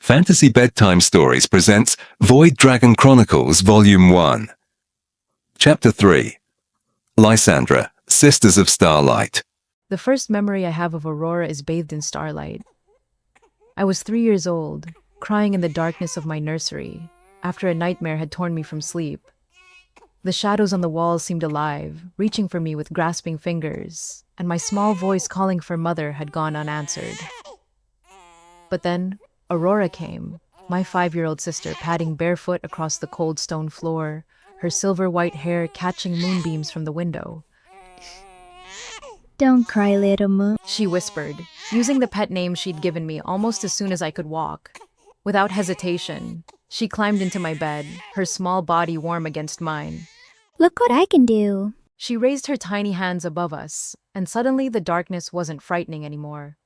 Fantasy Bedtime Stories presents Void Dragon Chronicles Volume 1. Chapter 3. Lysandra, Sisters of Starlight. The first memory I have of Aurora is bathed in starlight. I was 3 years old, crying in the darkness of my nursery, after a nightmare had torn me from sleep. The shadows on the walls seemed alive, reaching for me with grasping fingers, and my small voice calling for mother had gone unanswered. But then, Aurora came, my 5-year-old sister padding barefoot across the cold stone floor, her silver white hair catching moonbeams from the window. Don't cry, little moon. She whispered, using the pet name she'd given me almost as soon as I could walk. Without hesitation, she climbed into my bed, her small body warm against mine. Look what I can do. She raised her tiny hands above us, and suddenly the darkness wasn't frightening anymore.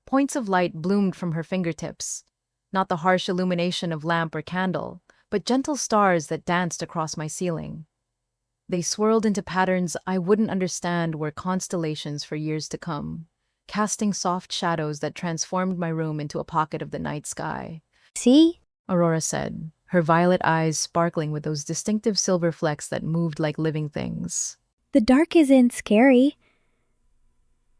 Points of light bloomed from her fingertips, not the harsh illumination of lamp or candle, but gentle stars that danced across my ceiling. They swirled into patterns I wouldn't understand were constellations for years to come, casting soft shadows that transformed my room into a pocket of the night sky. See? Aurora said, her violet eyes sparkling with those distinctive silver flecks that moved like living things. The dark isn't scary.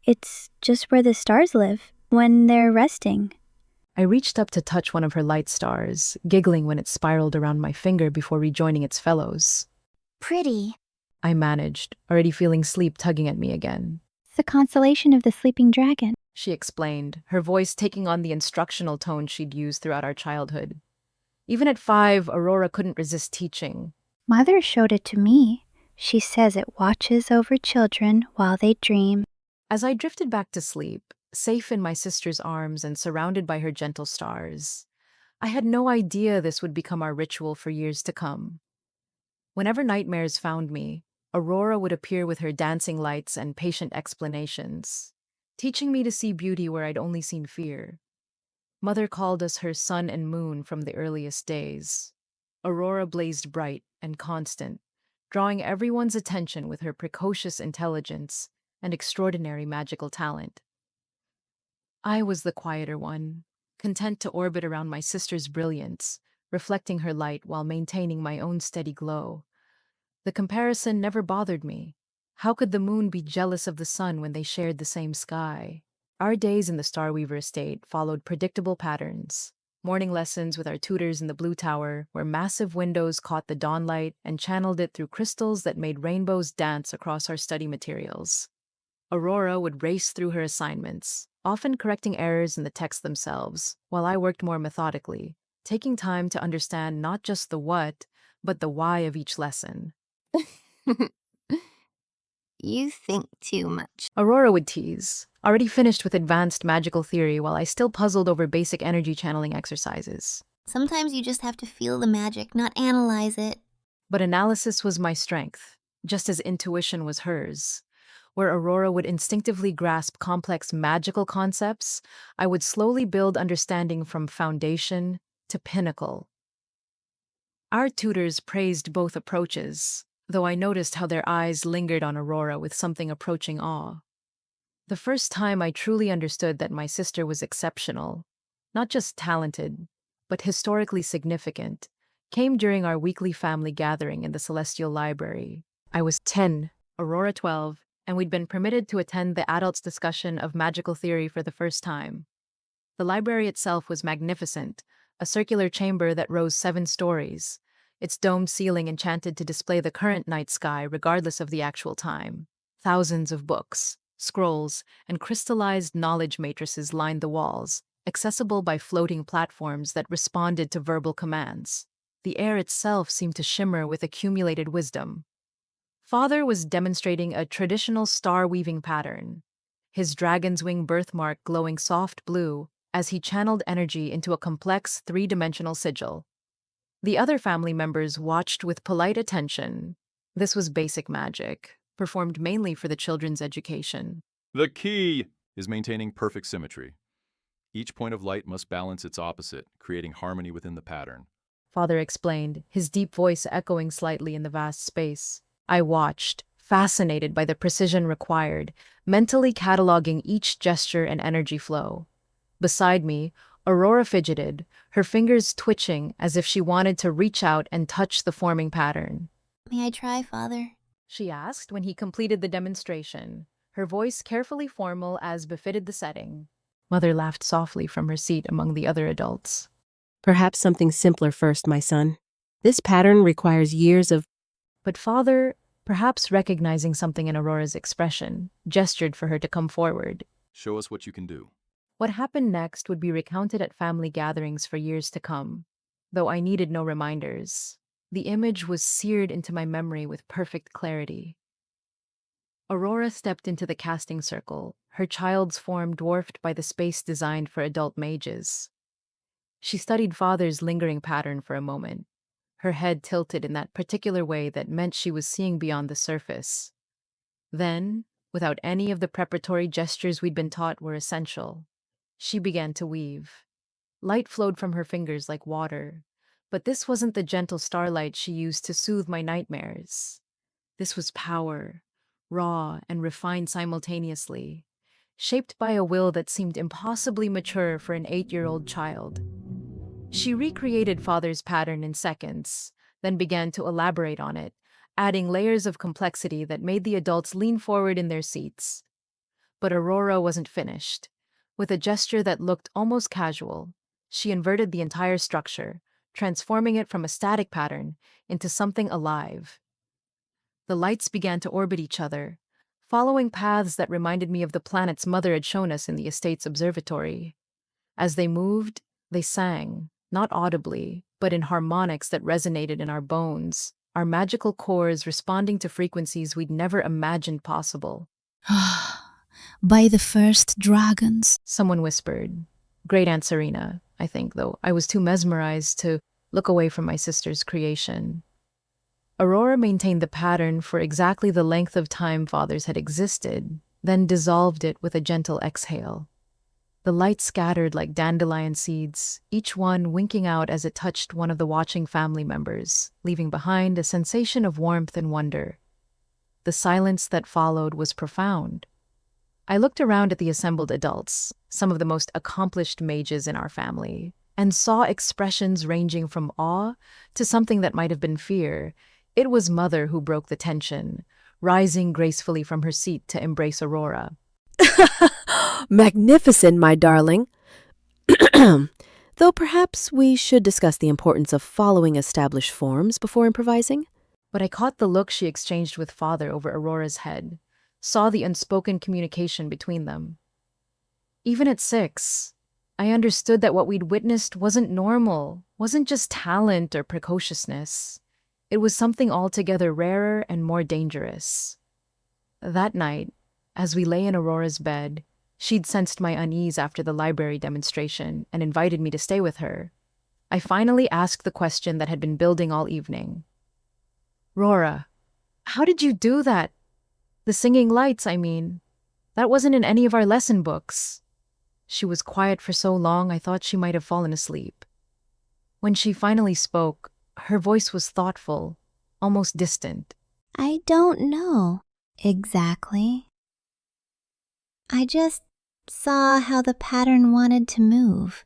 It's just where the stars live when they're resting. I reached up to touch one of her light stars, giggling when it spiraled around my finger before rejoining its fellows. Pretty. I managed, already feeling sleep tugging at me again. It's the constellation of the sleeping dragon. She explained, her voice taking on the instructional tone she'd used throughout our childhood. Even at 5, Aurora couldn't resist teaching. Mother showed it to me. She says it watches over children while they dream. As I drifted back to sleep, safe in my sister's arms and surrounded by her gentle stars, I had no idea this would become our ritual for years to come. Whenever nightmares found me, Aurora would appear with her dancing lights and patient explanations, teaching me to see beauty where I'd only seen fear. Mother called us her sun and moon from the earliest days. Aurora blazed bright and constant, drawing everyone's attention with her precocious intelligence and extraordinary magical talent. I was the quieter one, content to orbit around my sister's brilliance, reflecting her light while maintaining my own steady glow. The comparison never bothered me. How could the moon be jealous of the sun when they shared the same sky? Our days in the Starweaver estate followed predictable patterns. Morning lessons with our tutors in the Blue Tower, where massive windows caught the dawnlight and channeled it through crystals that made rainbows dance across our study materials. Aurora would race through her assignments, often correcting errors in the text themselves, while I worked more methodically, taking time to understand not just the what, but the why of each lesson. You think too much. Aurora would tease, already finished with advanced magical theory while I still puzzled over basic energy channeling exercises. Sometimes you just have to feel the magic, not analyze it. But analysis was my strength, just as intuition was hers. Where Aurora would instinctively grasp complex magical concepts, I would slowly build understanding from foundation to pinnacle. Our tutors praised both approaches, though I noticed how their eyes lingered on Aurora with something approaching awe. The first time I truly understood that my sister was exceptional, not just talented, but historically significant, came during our weekly family gathering in the Celestial Library. I was 10, Aurora 12, and we'd been permitted to attend the adults' discussion of magical theory for the first time. The library itself was magnificent, a circular chamber that rose 7 stories, its domed ceiling enchanted to display the current night sky regardless of the actual time. Thousands of books, scrolls, and crystallized knowledge matrices lined the walls, accessible by floating platforms that responded to verbal commands. The air itself seemed to shimmer with accumulated wisdom. Father was demonstrating a traditional star-weaving pattern, his dragon's wing birthmark glowing soft blue as he channeled energy into a complex 3-dimensional sigil. The other family members watched with polite attention. This was basic magic, performed mainly for the children's education. The key is maintaining perfect symmetry. Each point of light must balance its opposite, creating harmony within the pattern. Father explained, his deep voice echoing slightly in the vast space. I watched, fascinated by the precision required, mentally cataloging each gesture and energy flow. Beside me, Aurora fidgeted, her fingers twitching as if she wanted to reach out and touch the forming pattern. May I try, Father? She asked when he completed the demonstration, her voice carefully formal as befitted the setting. Mother laughed softly from her seat among the other adults. Perhaps something simpler first, my son. This pattern requires years of... But Father, perhaps recognizing something in Aurora's expression, gestured for her to come forward. Show us what you can do. What happened next would be recounted at family gatherings for years to come, though I needed no reminders. The image was seared into my memory with perfect clarity. Aurora stepped into the casting circle, her child's form dwarfed by the space designed for adult mages. She studied Father's lingering pattern for a moment, her head tilted in that particular way that meant she was seeing beyond the surface. Then, without any of the preparatory gestures we'd been taught were essential, she began to weave. Light flowed from her fingers like water, but this wasn't the gentle starlight she used to soothe my nightmares. This was power, raw and refined simultaneously, shaped by a will that seemed impossibly mature for an 8-year-old child. She recreated Father's pattern in seconds, then began to elaborate on it, adding layers of complexity that made the adults lean forward in their seats. But Aurora wasn't finished. With a gesture that looked almost casual, she inverted the entire structure, transforming it from a static pattern into something alive. The lights began to orbit each other, following paths that reminded me of the planets Mother had shown us in the estate's observatory. As they moved, they sang, not audibly, but in harmonics that resonated in our bones, our magical cores responding to frequencies we'd never imagined possible. By the first dragons. Someone whispered. Great Aunt Serena, I think, though I was too mesmerized to look away from my sister's creation. Aurora maintained the pattern for exactly the length of time Father's had existed, then dissolved it with a gentle exhale. The light scattered like dandelion seeds, each one winking out as it touched one of the watching family members, leaving behind a sensation of warmth and wonder. The silence that followed was profound. I looked around at the assembled adults, some of the most accomplished mages in our family, and saw expressions ranging from awe to something that might have been fear. It was Mother who broke the tension, rising gracefully from her seat to embrace Aurora. Magnificent, my darling. Though perhaps we should discuss the importance of following established forms before improvising. But I caught the look she exchanged with Father over Aurora's head, saw the unspoken communication between them. Even at 6, I understood that what we'd witnessed wasn't normal, wasn't just talent or precociousness. It was something altogether rarer and more dangerous. That night, as we lay in Aurora's bed, she'd sensed my unease after the library demonstration and invited me to stay with her. I finally asked the question that had been building all evening. Aurora, how did you do that? The singing lights, I mean. That wasn't in any of our lesson books. She was quiet for so long I thought she might have fallen asleep. When she finally spoke, her voice was thoughtful, almost distant. I don't know exactly. I just saw how the pattern wanted to move,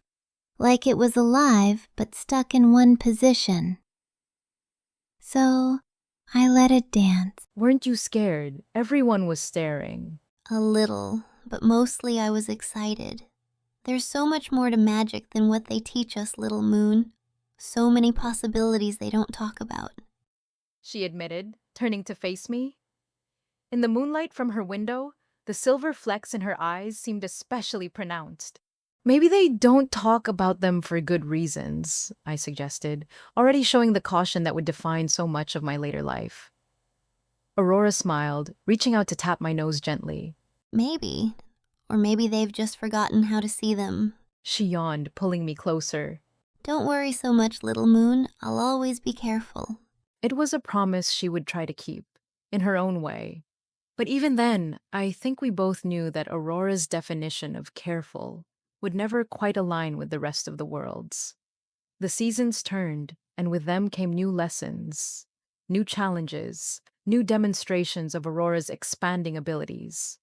like it was alive but stuck in one position. So I let it dance. Weren't you scared? Everyone was staring. A little, but mostly I was excited. There's so much more to magic than what they teach us, little moon. So many possibilities they don't talk about. She admitted, turning to face me. In the moonlight from her window, the silver flecks in her eyes seemed especially pronounced. Maybe they don't talk about them for good reasons, I suggested, already showing the caution that would define so much of my later life. Aurora smiled, reaching out to tap my nose gently. Maybe. Or maybe they've just forgotten how to see them. She yawned, pulling me closer. Don't worry so much, little moon. I'll always be careful. It was a promise she would try to keep, in her own way. But even then, I think we both knew that Aurora's definition of careful would never quite align with the rest of the world's. The seasons turned, and with them came new lessons, new challenges, new demonstrations of Aurora's expanding abilities.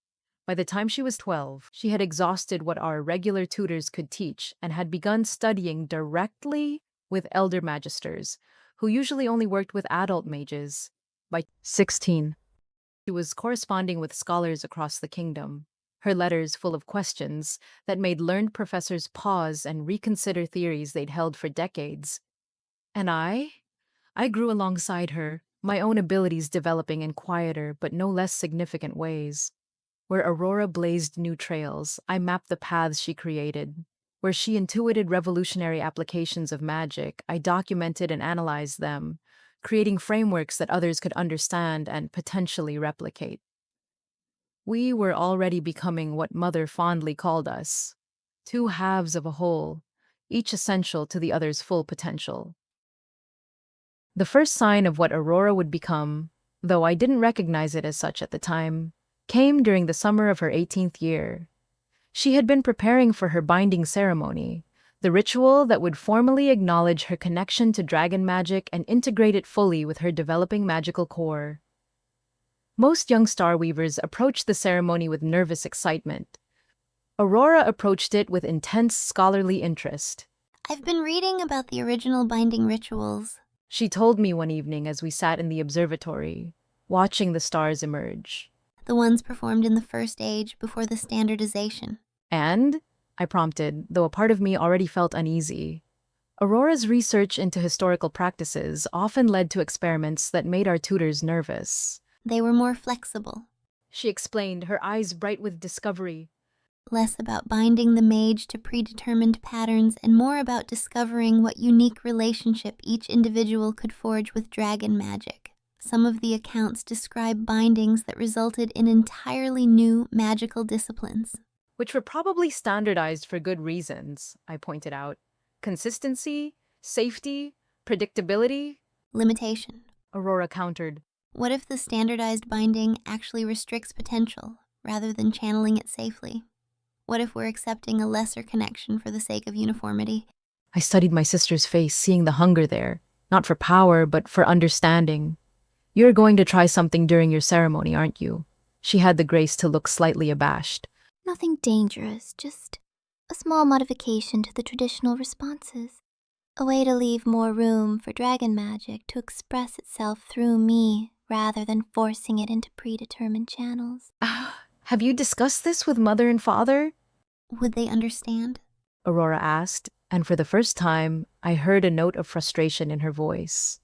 By the time she was 12, she had exhausted what our regular tutors could teach and had begun studying directly with elder magisters, who usually only worked with adult mages. By 16, she was corresponding with scholars across the kingdom, her letters full of questions that made learned professors pause and reconsider theories they'd held for decades. And I grew alongside her, my own abilities developing in quieter but no less significant ways. Where Aurora blazed new trails, I mapped the paths she created. Where she intuited revolutionary applications of magic, I documented and analyzed them, creating frameworks that others could understand and potentially replicate. We were already becoming what Mother fondly called us, two halves of a whole, each essential to the other's full potential. The first sign of what Aurora would become, though I didn't recognize it as such at the time, came during the summer of her 18th year. She had been preparing for her binding ceremony, the ritual that would formally acknowledge her connection to dragon magic and integrate it fully with her developing magical core. Most young Starweavers approached the ceremony with nervous excitement. Aurora approached it with intense scholarly interest. I've been reading about the original binding rituals. She told me one evening as we sat in the observatory, watching the stars emerge. The ones performed in the First Age before the standardization. And? I prompted, though a part of me already felt uneasy. Aurora's research into historical practices often led to experiments that made our tutors nervous. They were more flexible. She explained, her eyes bright with discovery. Less about binding the mage to predetermined patterns and more about discovering what unique relationship each individual could forge with dragon magic. Some of the accounts describe bindings that resulted in entirely new magical disciplines. Which were probably standardized for good reasons, I pointed out. Consistency, safety, predictability. Limitation. Aurora countered. What if the standardized binding actually restricts potential, rather than channeling it safely? What if we're accepting a lesser connection for the sake of uniformity? I studied my sister's face, seeing the hunger there, not for power, but for understanding. You're going to try something during your ceremony, aren't you? She had the grace to look slightly abashed. Nothing dangerous, just a small modification to the traditional responses. A way to leave more room for dragon magic to express itself through me rather than forcing it into predetermined channels. Have you discussed this with Mother and Father? Would they understand? Aurora asked, and for the first time, I heard a note of frustration in her voice.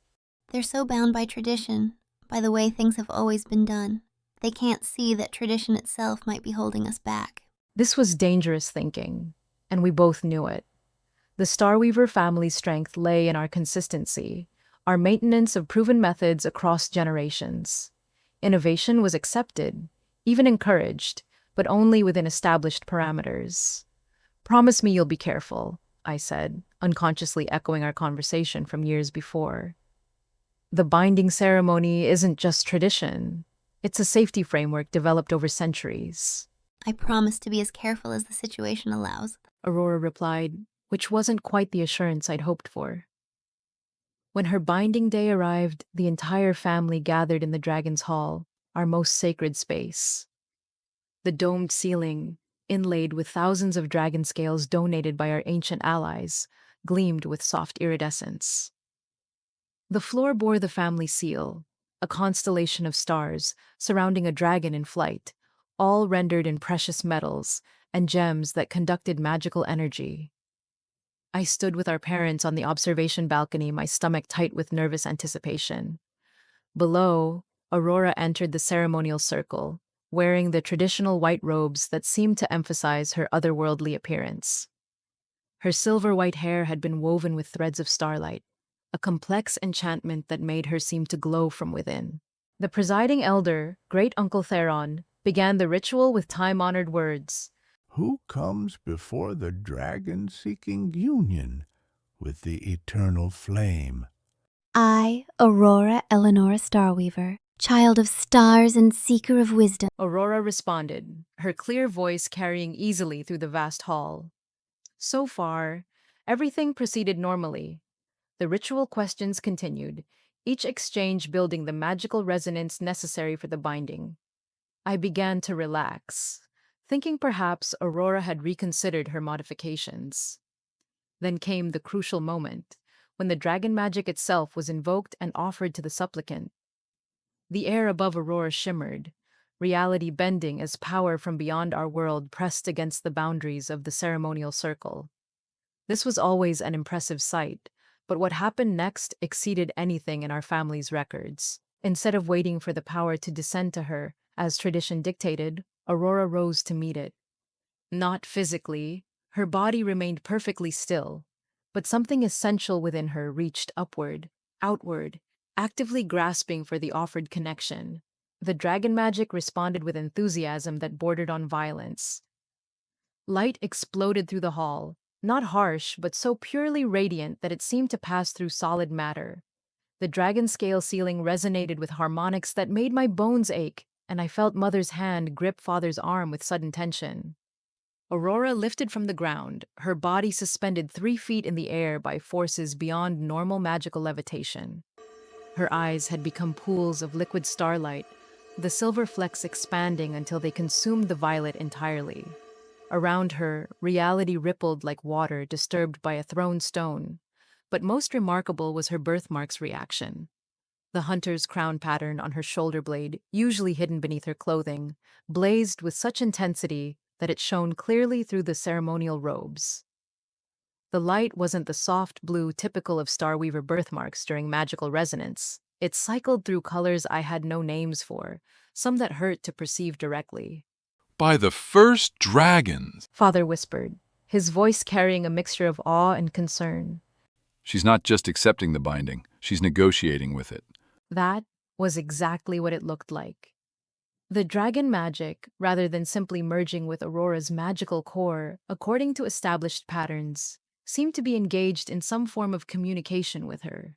They're so bound by tradition, by the way things have always been done. They can't see that tradition itself might be holding us back. This was dangerous thinking, and we both knew it. The Starweaver family's strength lay in our consistency, our maintenance of proven methods across generations. Innovation was accepted, even encouraged, but only within established parameters. Promise me you'll be careful, I said, unconsciously echoing our conversation from years before. The binding ceremony isn't just tradition. It's a safety framework developed over centuries. I promise to be as careful as the situation allows, Aurora replied, which wasn't quite the assurance I'd hoped for. When her binding day arrived, the entire family gathered in the Dragon's Hall, our most sacred space. The domed ceiling, inlaid with thousands of dragon scales donated by our ancient allies, gleamed with soft iridescence. The floor bore the family seal, a constellation of stars surrounding a dragon in flight, all rendered in precious metals and gems that conducted magical energy. I stood with our parents on the observation balcony, my stomach tight with nervous anticipation. Below, Aurora entered the ceremonial circle, wearing the traditional white robes that seemed to emphasize her otherworldly appearance. Her silver-white hair had been woven with threads of starlight, a complex enchantment that made her seem to glow from within. The presiding elder, Great Uncle Theron, began the ritual with time-honored words. Who comes before the dragon seeking union with the eternal flame? I, Aurora Eleanor Starweaver, child of stars and seeker of wisdom. Aurora responded, her clear voice carrying easily through the vast hall. So far, everything proceeded normally. The ritual questions continued, each exchange building the magical resonance necessary for the binding. I began to relax, thinking perhaps Aurora had reconsidered her modifications. Then came the crucial moment, when the dragon magic itself was invoked and offered to the supplicant. The air above Aurora shimmered, reality bending as power from beyond our world pressed against the boundaries of the ceremonial circle. This was always an impressive sight, but what happened next exceeded anything in our family's records. Instead of waiting for the power to descend to her, as tradition dictated, Aurora rose to meet it. Not physically, her body remained perfectly still, but something essential within her reached upward, outward, actively grasping for the offered connection. The dragon magic responded with enthusiasm that bordered on violence. Light exploded through the hall, not harsh, but so purely radiant that it seemed to pass through solid matter. The dragon scale ceiling resonated with harmonics that made my bones ache, and I felt Mother's hand grip Father's arm with sudden tension. Aurora lifted from the ground, her body suspended 3 feet in the air by forces beyond normal magical levitation. Her eyes had become pools of liquid starlight, the silver flecks expanding until they consumed the violet entirely. Around her, reality rippled like water disturbed by a thrown stone. But most remarkable was her birthmark's reaction. The hunter's crown pattern on her shoulder blade, usually hidden beneath her clothing, blazed with such intensity that it shone clearly through the ceremonial robes. The light wasn't the soft blue typical of Starweaver birthmarks during magical resonance. It cycled through colors I had no names for, some that hurt to perceive directly. By the first dragons! Father whispered, his voice carrying a mixture of awe and concern. She's not just accepting the binding, she's negotiating with it. That was exactly what it looked like. The dragon magic, rather than simply merging with Aurora's magical core, according to established patterns, seemed to be engaged in some form of communication with her.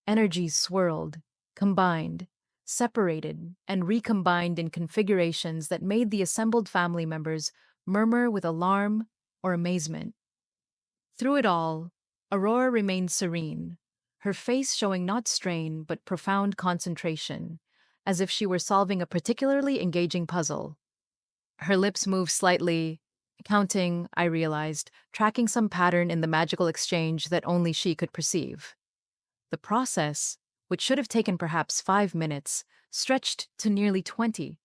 Energies swirled, combined, separated, and recombined in configurations that made the assembled family members murmur with alarm or amazement. Through it all, Aurora remained serene, her face showing not strain but profound concentration, as if she were solving a particularly engaging puzzle. Her lips moved slightly, counting, I realized, tracking some pattern in the magical exchange that only she could perceive. The process, which should have taken perhaps 5 minutes, stretched to nearly 20.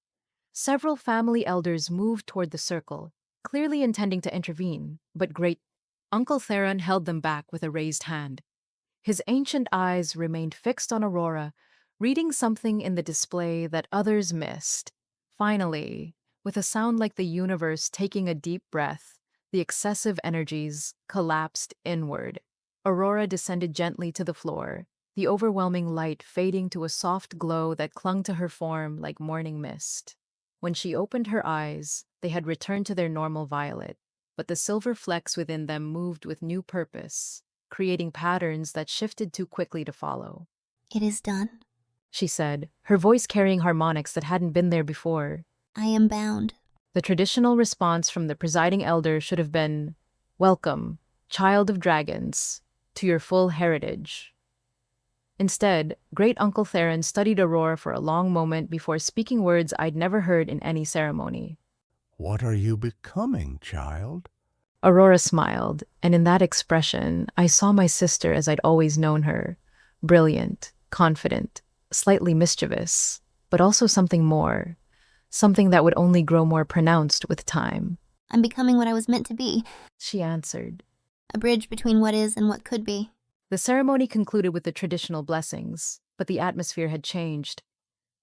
Several family elders moved toward the circle, clearly intending to intervene, but great Uncle Theron held them back with a raised hand. His ancient eyes remained fixed on Aurora, reading something in the display that others missed. Finally, with a sound like the universe taking a deep breath, the excessive energies collapsed inward. Aurora descended gently to the floor, the overwhelming light fading to a soft glow that clung to her form like morning mist. When she opened her eyes, they had returned to their normal violet, but the silver flecks within them moved with new purpose, creating patterns that shifted too quickly to follow. It is done. She said, her voice carrying harmonics that hadn't been there before. I am bound. The traditional response from the presiding elder should have been, "Welcome, child of dragons, to your full heritage." Instead, Great Uncle Theron studied Aurora for a long moment before speaking words I'd never heard in any ceremony. What are you becoming, child? Aurora smiled, and in that expression, I saw my sister as I'd always known her, brilliant, confident, slightly mischievous, but also something more, something that would only grow more pronounced with time. I'm becoming what I was meant to be. She answered. A bridge between what is and what could be. The ceremony concluded with the traditional blessings, but the atmosphere had changed.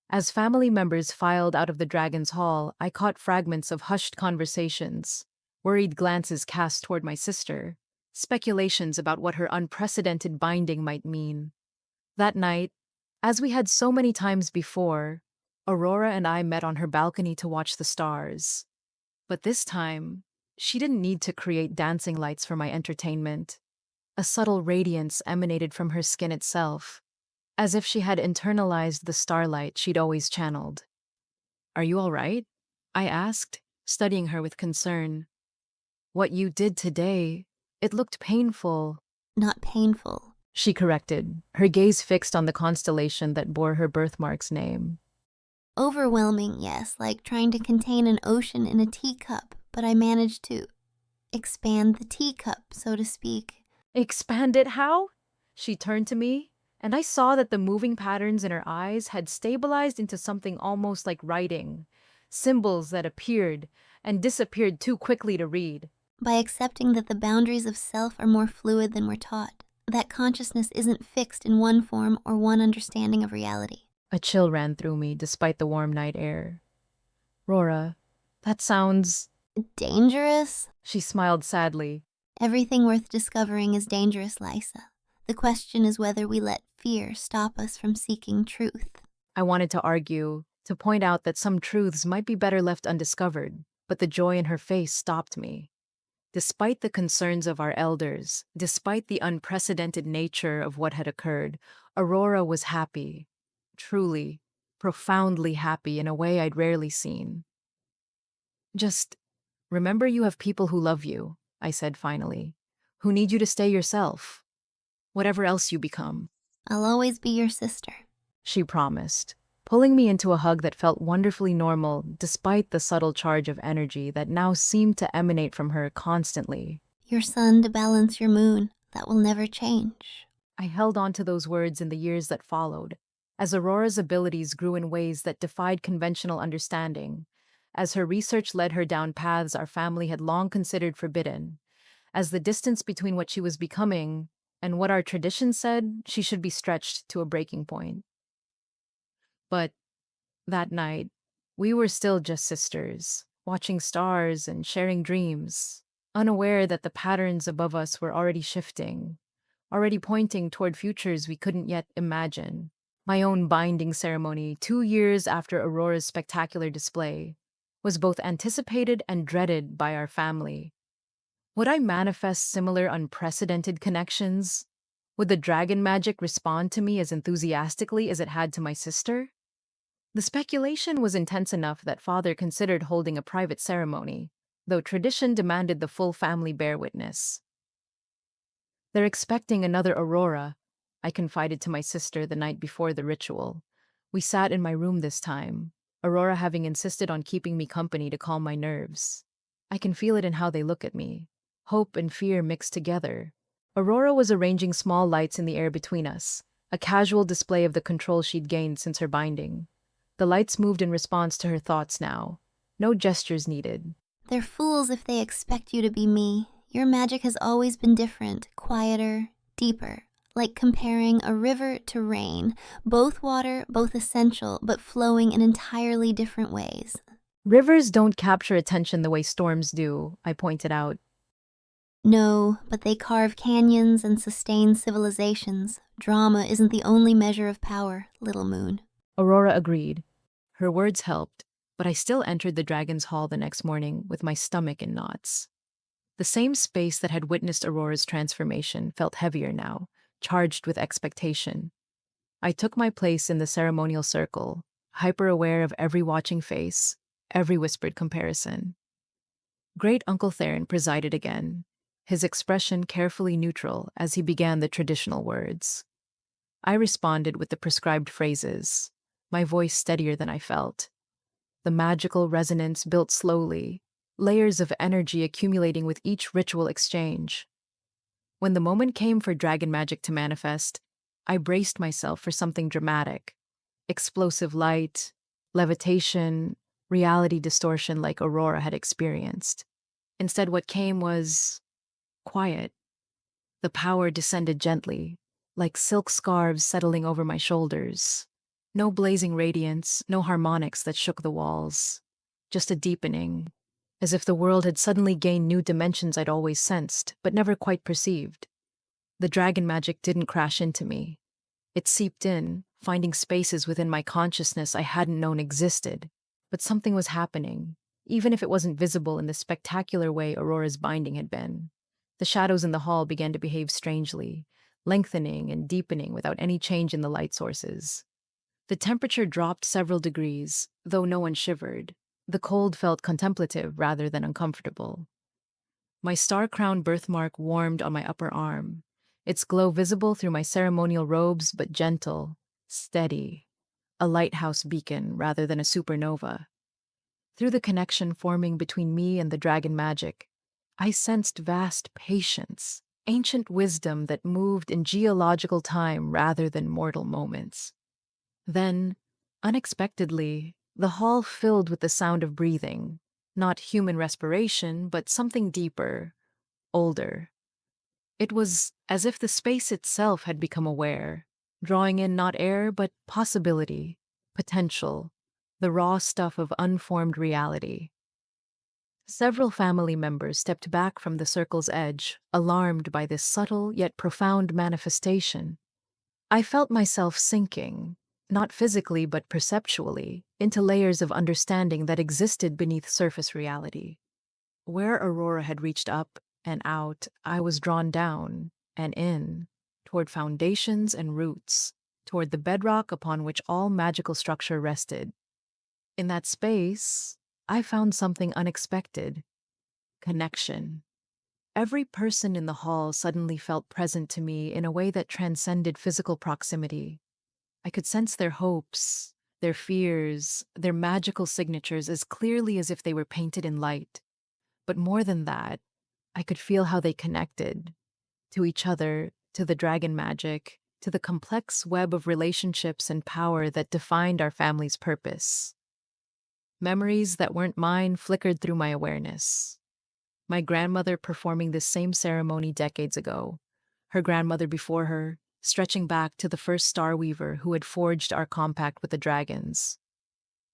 As family members filed out of the Dragon's Hall, I caught fragments of hushed conversations, worried glances cast toward my sister, speculations about what her unprecedented binding might mean. That night, as we had so many times before, Aurora and I met on her balcony to watch the stars. But this time, she didn't need to create dancing lights for my entertainment. A subtle radiance emanated from her skin itself, as if she had internalized the starlight she'd always channeled. "Are you all right?" I asked, studying her with concern. "What you did today, it looked painful." Not painful. She corrected, her gaze fixed on the constellation that bore her birthmark's name. Overwhelming, yes, like trying to contain an ocean in a teacup, but I managed to expand the teacup, so to speak. Expand it how? She turned to me, and I saw that the moving patterns in her eyes had stabilized into something almost like writing, symbols that appeared and disappeared too quickly to read. By accepting that the boundaries of self are more fluid than we're taught, that consciousness isn't fixed in one form or one understanding of reality. A chill ran through me despite the warm night air. Rora, that sounds... Dangerous? She smiled sadly. Everything worth discovering is dangerous, Lysa. The question is whether we let fear stop us from seeking truth. I wanted to argue, to point out that some truths might be better left undiscovered, but the joy in her face stopped me. Despite the concerns of our elders, despite the unprecedented nature of what had occurred, Aurora was happy. Truly, profoundly happy in a way I'd rarely seen. Just remember you have people who love you, I said finally, who need you to stay yourself, whatever else you become. I'll always be your sister, She promised, pulling me into a hug that felt wonderfully normal despite the subtle charge of energy that now seemed to emanate from her constantly. Your sun to balance your moon. That will never change. I held on to those words in the years that followed, as Aurora's abilities grew in ways that defied conventional understanding, as her research led her down paths our family had long considered forbidden, as the distance between what she was becoming and what our tradition said she should be stretched to a breaking point. But that night, we were still just sisters, watching stars and sharing dreams, unaware that the patterns above us were already shifting, already pointing toward futures we couldn't yet imagine. My own binding ceremony, 2 years after Aurora's spectacular display, was both anticipated and dreaded by our family. Would I manifest similar unprecedented connections? Would the dragon magic respond to me as enthusiastically as it had to my sister? The speculation was intense enough that father considered holding a private ceremony, though tradition demanded the full family bear witness. They're expecting another Aurora, I confided to my sister the night before the ritual. We sat in my room this time, Aurora having insisted on keeping me company to calm my nerves. I can feel it in how they look at me. Hope and fear mixed together. Aurora was arranging small lights in the air between us, a casual display of the control she'd gained since her binding. The lights moved in response to her thoughts now. No gestures needed. They're fools if they expect you to be me. Your magic has always been different, quieter, deeper, like comparing a river to rain. Both water, both essential, but flowing in entirely different ways. Rivers don't capture attention the way storms do, I pointed out. No, but they carve canyons and sustain civilizations. Drama isn't the only measure of power, little moon. Aurora agreed. Her words helped, but I still entered the Dragon's Hall the next morning with my stomach in knots. The same space that had witnessed Aurora's transformation felt heavier now, charged with expectation. I took my place in the ceremonial circle, hyper-aware of every watching face, every whispered comparison. Great Uncle Theron presided again, his expression carefully neutral as he began the traditional words. I responded with the prescribed phrases, my voice steadier than I felt. The magical resonance built slowly, layers of energy accumulating with each ritual exchange. When the moment came for dragon magic to manifest, I braced myself for something dramatic. Explosive light, levitation, reality distortion like Aurora had experienced. Instead, what came was quiet. The power descended gently, like silk scarves settling over my shoulders. No blazing radiance, no harmonics that shook the walls. Just a deepening, as if the world had suddenly gained new dimensions I'd always sensed, but never quite perceived. The dragon magic didn't crash into me. It seeped in, finding spaces within my consciousness I hadn't known existed. But something was happening, even if it wasn't visible in the spectacular way Aurora's binding had been. The shadows in the hall began to behave strangely, lengthening and deepening without any change in the light sources. The temperature dropped several degrees, though no one shivered. The cold felt contemplative rather than uncomfortable. My star-crowned birthmark warmed on my upper arm, its glow visible through my ceremonial robes but gentle, steady, a lighthouse beacon rather than a supernova. Through the connection forming between me and the dragon magic, I sensed vast patience, ancient wisdom that moved in geological time rather than mortal moments. Then, unexpectedly, the hall filled with the sound of breathing, not human respiration, but something deeper, older. It was as if the space itself had become aware, drawing in not air, but possibility, potential, the raw stuff of unformed reality. Several family members stepped back from the circle's edge, alarmed by this subtle yet profound manifestation. I felt myself sinking, not physically but perceptually, into layers of understanding that existed beneath surface reality. Where Aurora had reached up and out, I was drawn down and in, toward foundations and roots, toward the bedrock upon which all magical structure rested. In that space, I found something unexpected: connection. Every person in the hall suddenly felt present to me in a way that transcended physical proximity. I could sense their hopes, their fears, their magical signatures as clearly as if they were painted in light. But more than that, I could feel how they connected to each other, to the dragon magic, to the complex web of relationships and power that defined our family's purpose. Memories that weren't mine flickered through my awareness. My grandmother performing this same ceremony decades ago, her grandmother before her, stretching back to the first Starweaver who had forged our compact with the dragons.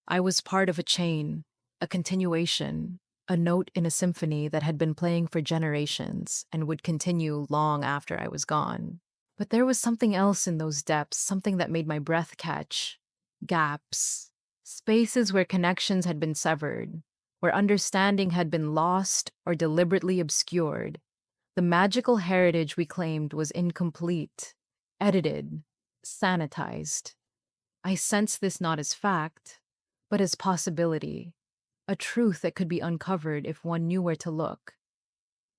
I was part of a chain, a continuation, a note in a symphony that had been playing for generations and would continue long after I was gone. But there was something else in those depths, something that made my breath catch. Gaps. Spaces where connections had been severed, where understanding had been lost or deliberately obscured. The magical heritage we claimed was incomplete, edited, sanitized. I sensed this not as fact, but as possibility, a truth that could be uncovered if one knew where to look.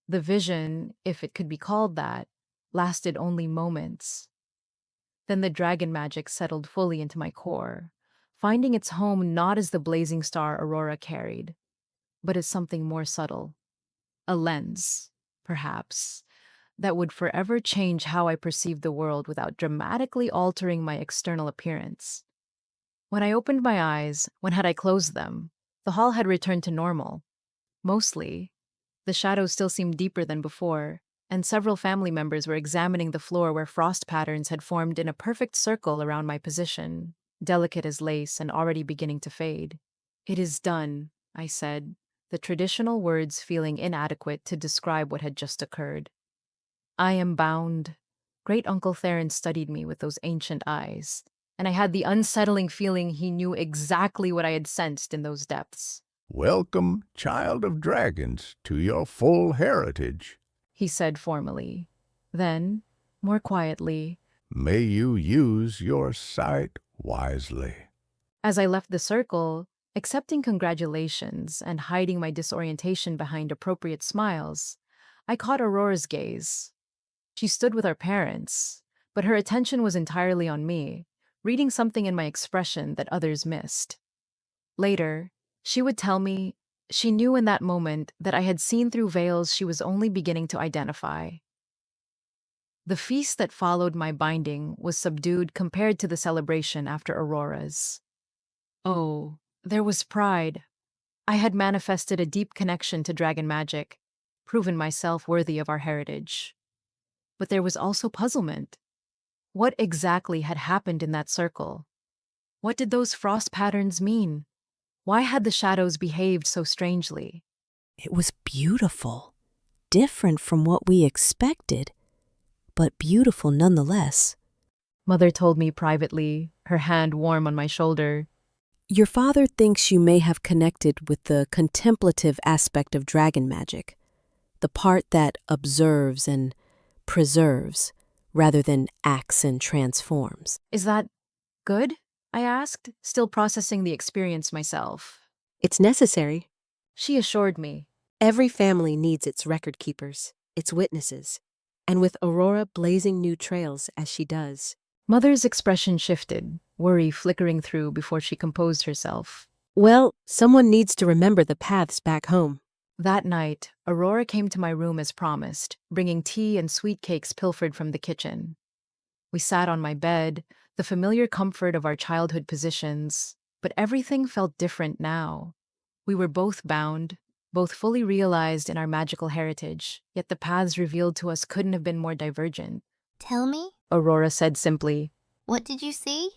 The vision, if it could be called that, lasted only moments. Then the dragon magic settled fully into my core, finding its home not as the blazing star Aurora carried, but as something more subtle. A lens, perhaps, that would forever change how I perceived the world without dramatically altering my external appearance. When I opened my eyes, when had I closed them, the hall had returned to normal. Mostly. The shadows still seemed deeper than before, and several family members were examining the floor where frost patterns had formed in a perfect circle around my position, delicate as lace and already beginning to fade. "It is done," I said, the traditional words feeling inadequate to describe what had just occurred. "I am bound." Great Uncle Theron studied me with those ancient eyes, and I had the unsettling feeling he knew exactly what I had sensed in those depths. "Welcome, child of dragons, to your full heritage," he said formally. Then, more quietly, "May you use your sight wisely." as I left the circle, accepting congratulations and hiding my disorientation behind appropriate smiles, I caught Aurora's gaze. She stood with our parents, but her attention was entirely on me, reading something in my expression that others missed. Later, she would tell me she knew in that moment that I had seen through veils she was only beginning to identify. The feast that followed my binding was subdued compared to the celebration after Aurora's. Oh, there was pride. I had manifested a deep connection to dragon magic, proven myself worthy of our heritage. But there was also puzzlement. What exactly had happened in that circle? What did those frost patterns mean? Why had the shadows behaved so strangely? It was beautiful, different from what we expected, but beautiful nonetheless. Mother told me privately, her hand warm on my shoulder. Your father thinks you may have connected with the contemplative aspect of dragon magic, the part that observes and preserves, rather than acts and transforms. Is that good? I asked, still processing the experience myself. It's necessary. She assured me. Every family needs its record keepers, its witnesses, and with Aurora blazing new trails as she does. Mother's expression shifted. worry flickering through before she composed herself. Well, someone needs to remember the paths back home. That night, Aurora came to my room as promised, bringing tea and sweet cakes pilfered from the kitchen. We sat on my bed, the familiar comfort of our childhood positions, but everything felt different now. We were both bound, both fully realized in our magical heritage, yet the paths revealed to us couldn't have been more divergent. Tell me, Aurora said simply. what did you see?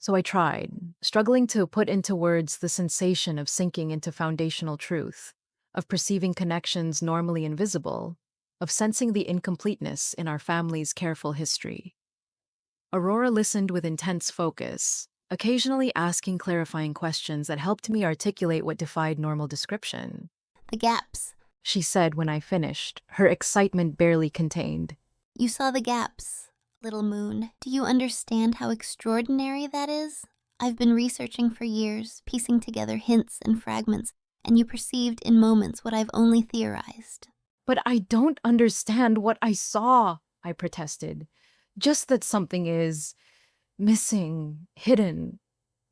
So I tried, struggling to put into words the sensation of sinking into foundational truth, of perceiving connections normally invisible, of sensing the incompleteness in our family's careful history. Aurora listened with intense focus, occasionally asking clarifying questions that helped me articulate what defied normal description. The gaps. She said when I finished, her excitement barely contained. You saw the gaps, little moon. Do you understand how extraordinary that is? I've been researching for years, piecing together hints and fragments, and you perceived in moments what I've only theorized. But I don't understand what I saw, I protested. Just that something is missing, hidden,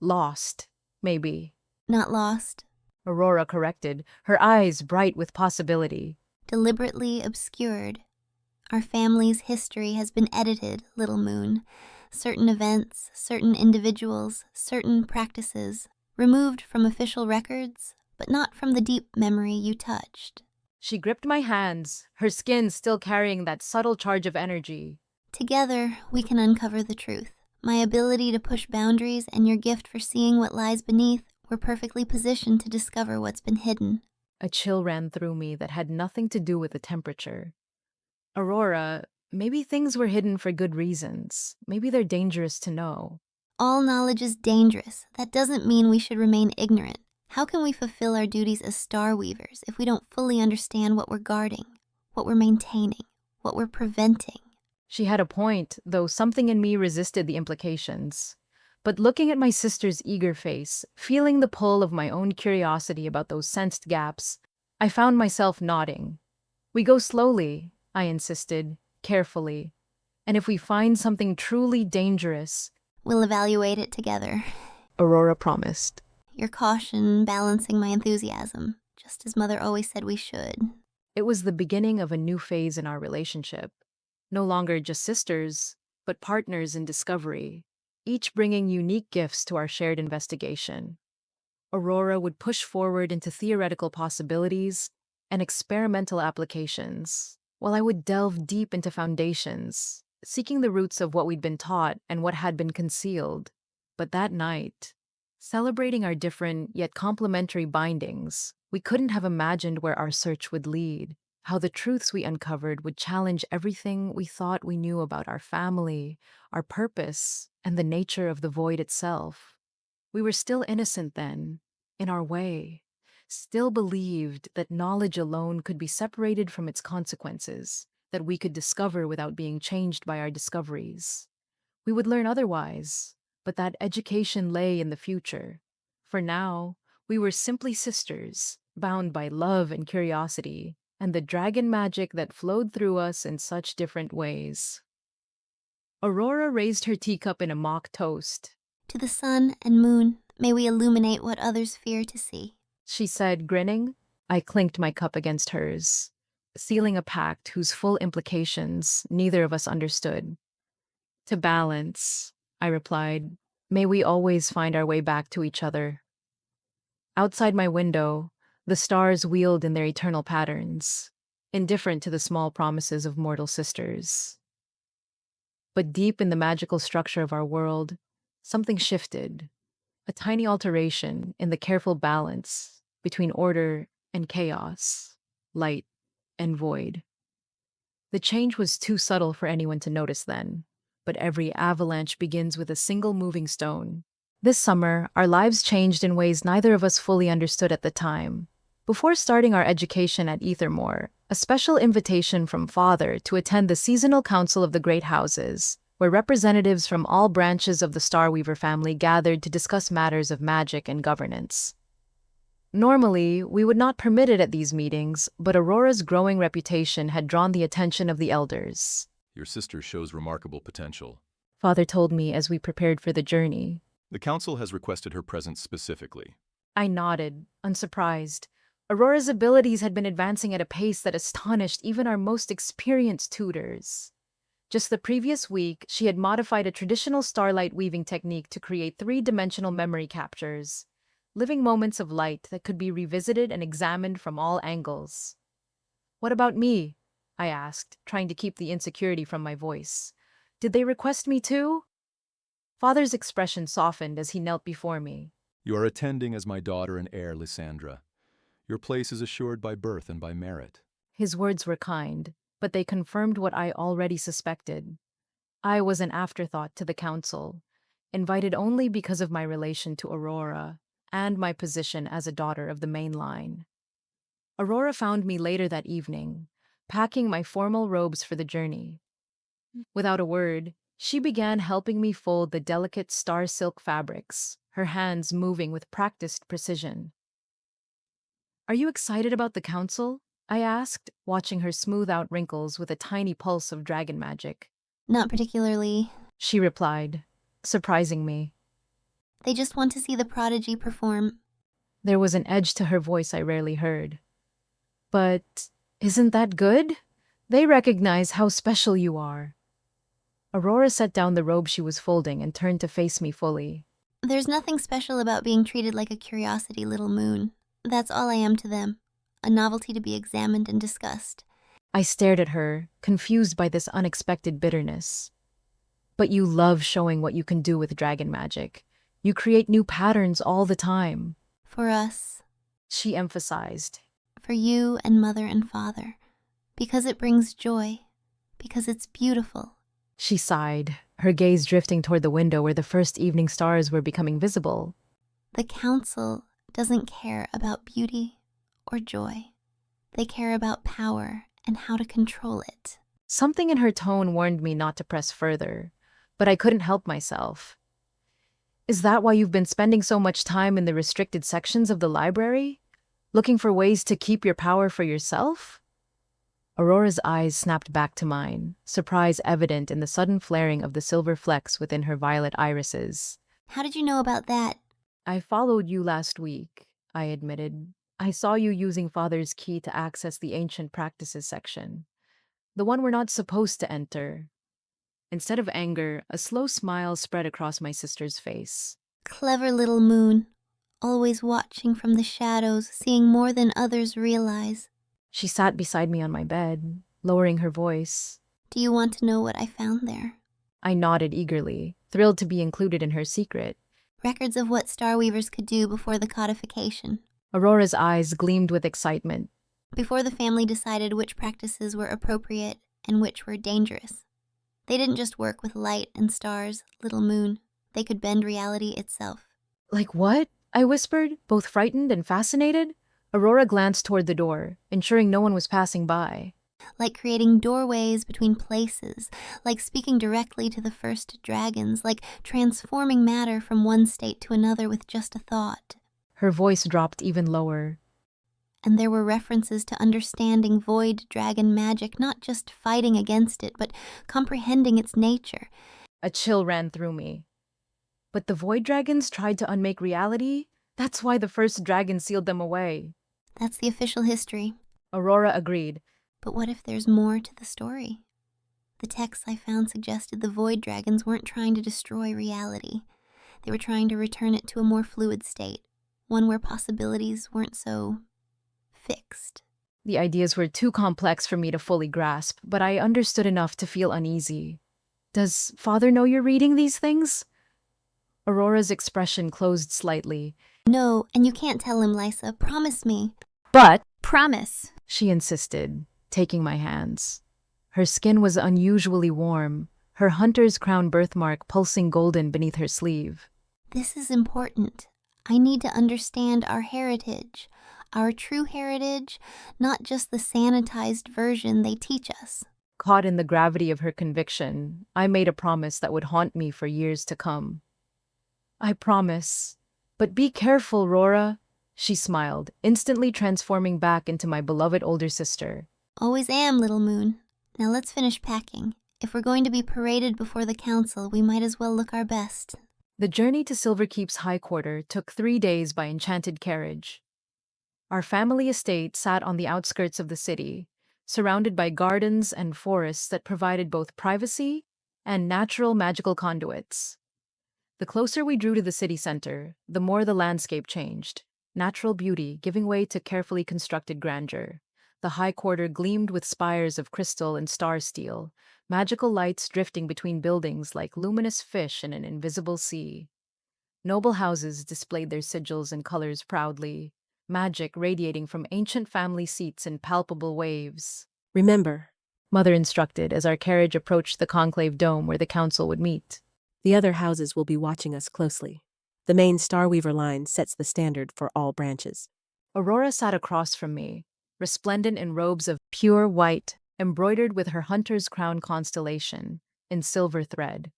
lost, maybe. Not lost. Aurora corrected, her eyes bright with possibility. Deliberately obscured. Our family's history has been edited, little moon. Certain events, certain individuals, certain practices, removed from official records, but not from the deep memory you touched. She gripped my hands, her skin still carrying that subtle charge of energy. Together, we can uncover the truth. My ability to push boundaries and your gift for seeing what lies beneath were perfectly positioned to discover what's been hidden. A chill ran through me that had nothing to do with the temperature. Aurora, maybe things were hidden for good reasons. Maybe they're dangerous to know. All knowledge is dangerous. That doesn't mean we should remain ignorant. How can we fulfill our duties as Starweavers if we don't fully understand what we're guarding, what we're maintaining, what we're preventing? She had a point, though something in me resisted the implications. But looking at my sister's eager face, feeling the pull of my own curiosity about those sensed gaps, I found myself nodding. We go slowly, I insisted, carefully. And if we find something truly dangerous, we'll evaluate it together. Aurora promised. Your caution balancing my enthusiasm, just as Mother always said we should. It was the beginning of a new phase in our relationship. No longer just sisters, but partners in discovery, each bringing unique gifts to our shared investigation. Aurora would push forward into theoretical possibilities and experimental applications, while I would delve deep into foundations, seeking the roots of what we'd been taught and what had been concealed. But that night, celebrating our different yet complementary bindings, we couldn't have imagined where our search would lead, how the truths we uncovered would challenge everything we thought we knew about our family, our purpose, and the nature of the void itself. We were still innocent then, in our way, still believed that knowledge alone could be separated from its consequences, that we could discover without being changed by our discoveries. We would learn otherwise, but that education lay in the future. For now, we were simply sisters, bound by love and curiosity, and the dragon magic that flowed through us in such different ways. Aurora raised her teacup in a mock toast. To the sun and moon, may we illuminate what others fear to see, she said, grinning. I clinked my cup against hers, sealing a pact whose full implications neither of us understood. To balance, I replied, may we always find our way back to each other. Outside my window, the stars wheeled in their eternal patterns, indifferent to the small promises of mortal sisters. But deep in the magical structure of our world, something shifted, a tiny alteration in the careful balance between order and chaos, light and void. The change was too subtle for anyone to notice then, but every avalanche begins with a single moving stone. This summer, our lives changed in ways neither of us fully understood at the time. Before starting our education at Ethermore, a special invitation from Father to attend the seasonal council of the Great Houses, where representatives from all branches of the Starweaver family gathered to discuss matters of magic and governance. Normally, we would not permit it at these meetings, but Aurora's growing reputation had drawn the attention of the elders. Your sister shows remarkable potential. Father told me as we prepared for the journey. The council has requested her presence specifically. I nodded, unsurprised. Aurora's abilities had been advancing at a pace that astonished even our most experienced tutors. Just the previous week, she had modified a traditional starlight weaving technique to create three-dimensional memory captures, living moments of light that could be revisited and examined from all angles. "What about me?" I asked, trying to keep the insecurity from my voice. "Did they request me too?" Father's expression softened as he knelt before me. You are attending as my daughter and heir, Lysandra. Your place is assured by birth and by merit. His words were kind, but they confirmed what I already suspected. I was an afterthought to the council, invited only because of my relation to Aurora and my position as a daughter of the main line. Aurora found me later that evening, packing my formal robes for the journey. Without a word, she began helping me fold the delicate star silk fabrics, her hands moving with practiced precision. "Are you excited about the council?" I asked, watching her smooth out wrinkles with a tiny pulse of dragon magic. Not particularly. She replied, surprising me. They just want to see the prodigy perform. There was an edge to her voice I rarely heard. "But isn't that good? They recognize how special you are." Aurora set down the robe she was folding and turned to face me fully. There's nothing special about being treated like a curiosity, little moon. That's all I am to them. A novelty to be examined and discussed. I stared at her, confused by this unexpected bitterness. "But you love showing what you can do with dragon magic. You create new patterns all the time." For us. She emphasized. For you and mother and father. Because it brings joy. Because it's beautiful. She sighed, her gaze drifting toward the window where the first evening stars were becoming visible. The council doesn't care about beauty or joy. They care about power and how to control it. Something in her tone warned me not to press further, but I couldn't help myself. "Is that why you've been spending so much time in the restricted sections of the library? Looking for ways to keep your power for yourself?" Aurora's eyes snapped back to mine, surprise evident in the sudden flaring of the silver flecks within her violet irises. How did you know about that? "I followed you last week," I admitted. "I saw you using Father's key to access the ancient practices section. The one we're not supposed to enter." Instead of anger, a slow smile spread across my sister's face. Clever little moon. Always watching from the shadows, seeing more than others realize. She sat beside me on my bed, lowering her voice. Do you want to know what I found there? I nodded eagerly, thrilled to be included in her secret. Records of what Starweavers could do before the codification. Aurora's eyes gleamed with excitement. Before the family decided which practices were appropriate and which were dangerous. They didn't just work with light and stars, little moon. They could bend reality itself. "Like what?" I whispered, both frightened and fascinated. Aurora glanced toward the door, ensuring no one was passing by. Like creating doorways between places, like speaking directly to the first dragons, like transforming matter from one state to another with just a thought. Her voice dropped even lower. And there were references to understanding void dragon magic, not just fighting against it, but comprehending its nature. A chill ran through me. But the void dragons tried to unmake reality? That's why the first dragon sealed them away. That's the official history. Aurora agreed. But what if there's more to the story? The texts I found suggested the void dragons weren't trying to destroy reality. They were trying to return it to a more fluid state, one where possibilities weren't so fixed. The ideas were too complex for me to fully grasp, but I understood enough to feel uneasy. "Does Father know you're reading these things?" Aurora's expression closed slightly. No, and you can't tell him, Lysa. Promise me. "But," Promise. she insisted, taking my hands. Her skin was unusually warm, her hunter's crown birthmark pulsing golden beneath her sleeve. This is important. I need to understand our heritage, our true heritage, not just the sanitized version they teach us. Caught in the gravity of her conviction, I made a promise that would haunt me for years to come. "I promise. But be careful, Aurora," she smiled, instantly transforming back into my beloved older sister. Always am, little moon. Now let's finish packing. If we're going to be paraded before the council, we might as well look our best. The journey to Silverkeep's High Quarter took 3 days by enchanted carriage. Our family estate sat on the outskirts of the city, surrounded by gardens and forests that provided both privacy and natural magical conduits. The closer we drew to the city center, the more the landscape changed, natural beauty giving way to carefully constructed grandeur. The High Quarter gleamed with spires of crystal and star steel, magical lights drifting between buildings like luminous fish in an invisible sea. Noble houses displayed their sigils and colors proudly, magic radiating from ancient family seats in palpable waves. Remember, Mother instructed as our carriage approached the conclave dome where the council would meet. the other houses will be watching us closely. The main Starweaver line sets the standard for all branches. Aurora sat across from me, resplendent in robes of pure white, embroidered with her hunter's crown constellation in silver thread.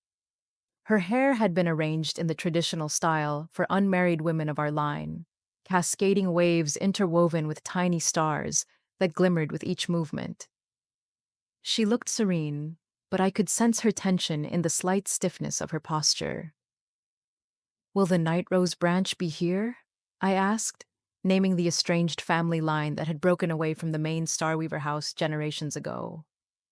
Her hair had been arranged in the traditional style for unmarried women of our line, cascading waves interwoven with tiny stars that glimmered with each movement. She looked serene, but I could sense her tension in the slight stiffness of her posture. "Will the Night Rose branch be here?" I asked, naming the estranged family line that had broken away from the main Starweaver house generations ago.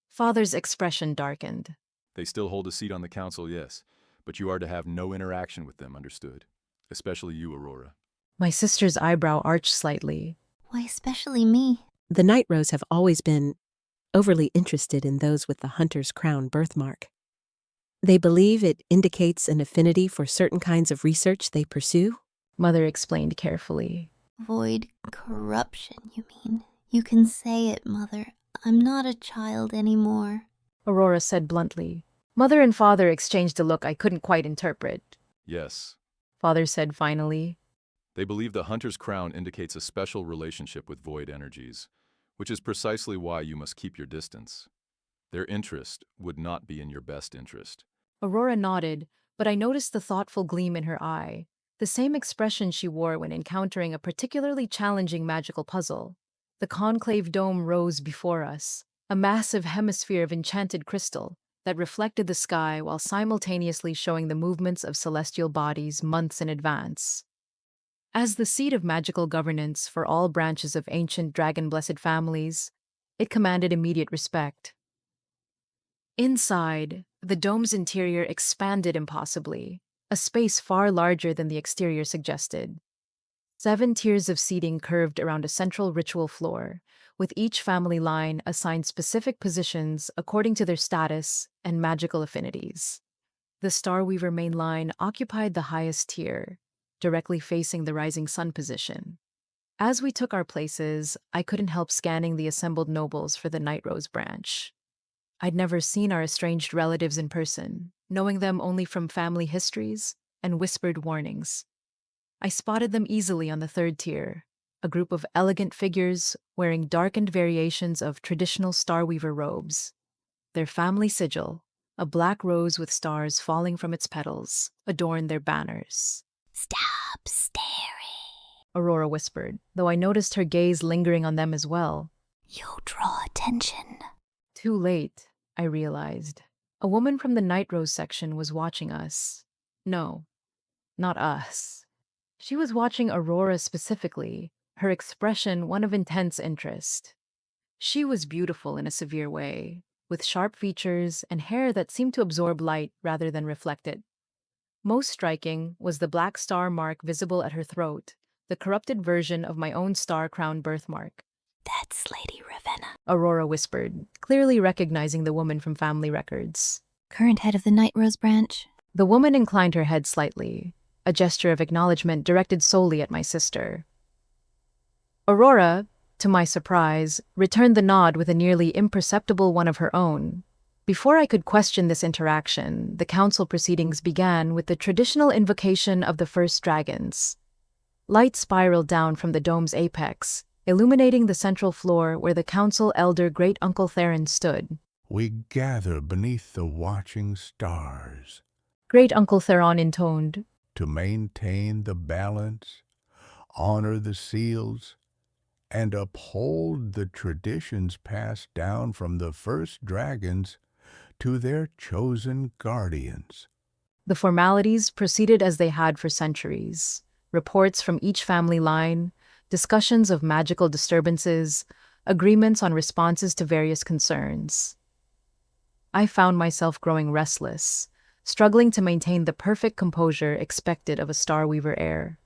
Father's expression darkened. They still hold a seat on the council, yes, but you are to have no interaction with them, understood? Especially you, Aurora. My sister's eyebrow arched slightly. Why especially me? The Night Rose have always been overly interested in those with the hunter's crown birthmark. They believe it indicates an affinity for certain kinds of research they pursue. Mother explained carefully. Void corruption, you mean? You can say it, Mother. I'm not a child anymore. Aurora said bluntly. Mother and father exchanged a look I couldn't quite interpret. Yes. Father said finally. They believe the hunter's crown indicates a special relationship with void energies, which is precisely why you must keep your distance. Their interest would not be in your best interest. Aurora nodded, but I noticed the thoughtful gleam in her eye, the same expression she wore when encountering a particularly challenging magical puzzle. The conclave dome rose before us, a massive hemisphere of enchanted crystal that reflected the sky while simultaneously showing the movements of celestial bodies months in advance. As the seat of magical governance for all branches of ancient dragon-blessed families, it commanded immediate respect. Inside, the dome's interior expanded impossibly, a space far larger than the exterior suggested. 7 tiers of seating curved around a central ritual floor, with each family line assigned specific positions according to their status and magical affinities. The Starweaver main line occupied the highest tier, directly facing the rising sun position. As we took our places, I couldn't help scanning the assembled nobles for the Night Rose branch. I'd never seen our estranged relatives in person, knowing them only from family histories and whispered warnings. I spotted them easily on the 3rd tier, a group of elegant figures wearing darkened variations of traditional Starweaver robes. Their family sigil, a black rose with stars falling from its petals, adorned their banners. Stop staring. Aurora whispered, though I noticed her gaze lingering on them as well. You'll draw attention. Too late, I realized. A woman from the Night Rose section was watching us. No, not us. She was watching Aurora specifically, her expression one of intense interest. She was beautiful in a severe way, with sharp features and hair that seemed to absorb light rather than reflect it. Most striking was the black star mark visible at her throat, the corrupted version of my own star-crowned birthmark. That's Lady Ravenna. Aurora whispered, clearly recognizing the woman from family records. Current head of the Night Rose branch. The woman inclined her head slightly, a gesture of acknowledgement directed solely at my sister. Aurora, to my surprise, returned the nod with a nearly imperceptible one of her own. Before I could question this interaction, the council proceedings began with the traditional invocation of the first dragons. Light spiraled down from the dome's apex, illuminating the central floor where the council elder Great Uncle Theron stood. We gather beneath the watching stars Great Uncle Theron intoned, to maintain the balance, honor the seals, and uphold the traditions passed down from the first dragons to their chosen guardians. The formalities proceeded as they had for centuries. Reports from each family line, discussions of magical disturbances, agreements on responses to various concerns. I found myself growing restless, struggling to maintain the perfect composure expected of a Starweaver heir.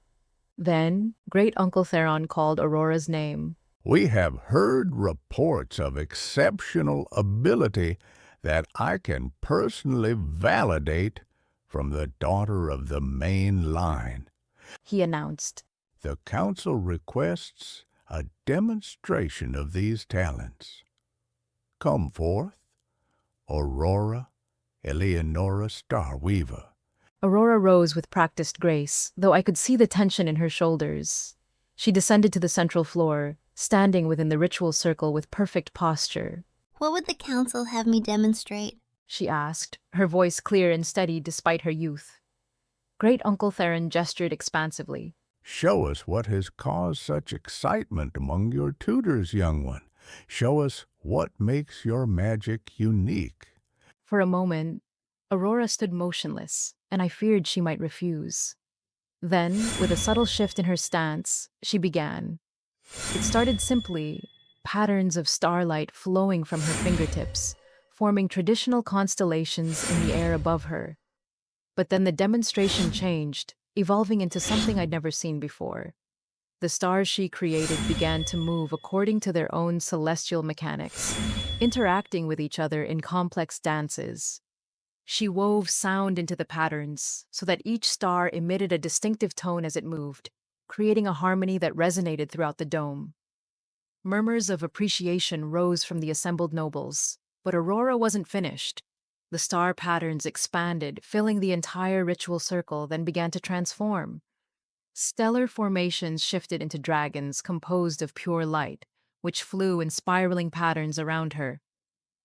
Then, Great Uncle Theron called Aurora's name. We have heard reports of exceptional ability that I can personally validate from the daughter of the main line. He announced. The council requests a demonstration of these talents. Come forth, Aurora Eleonora Starweaver. Aurora rose with practiced grace, though I could see the tension in her shoulders. She descended to the central floor, standing within the ritual circle with perfect posture. What would the council have me demonstrate? She asked, her voice clear and steady despite her youth. Great Uncle Theron gestured expansively. Show us what has caused such excitement among your tutors, young one. Show us what makes your magic unique. For a moment, Aurora stood motionless, and I feared she might refuse. Then, with a subtle shift in her stance, she began. It started simply, patterns of starlight flowing from her fingertips, forming traditional constellations in the air above her. But then the demonstration changed, evolving into something I'd never seen before. The stars she created began to move according to their own celestial mechanics, interacting with each other in complex dances. She wove sound into the patterns so that each star emitted a distinctive tone as it moved, creating a harmony that resonated throughout the dome. Murmurs of appreciation rose from the assembled nobles, but Aurora wasn't finished. The star patterns expanded, filling the entire ritual circle, then began to transform. Stellar formations shifted into dragons composed of pure light, which flew in spiraling patterns around her.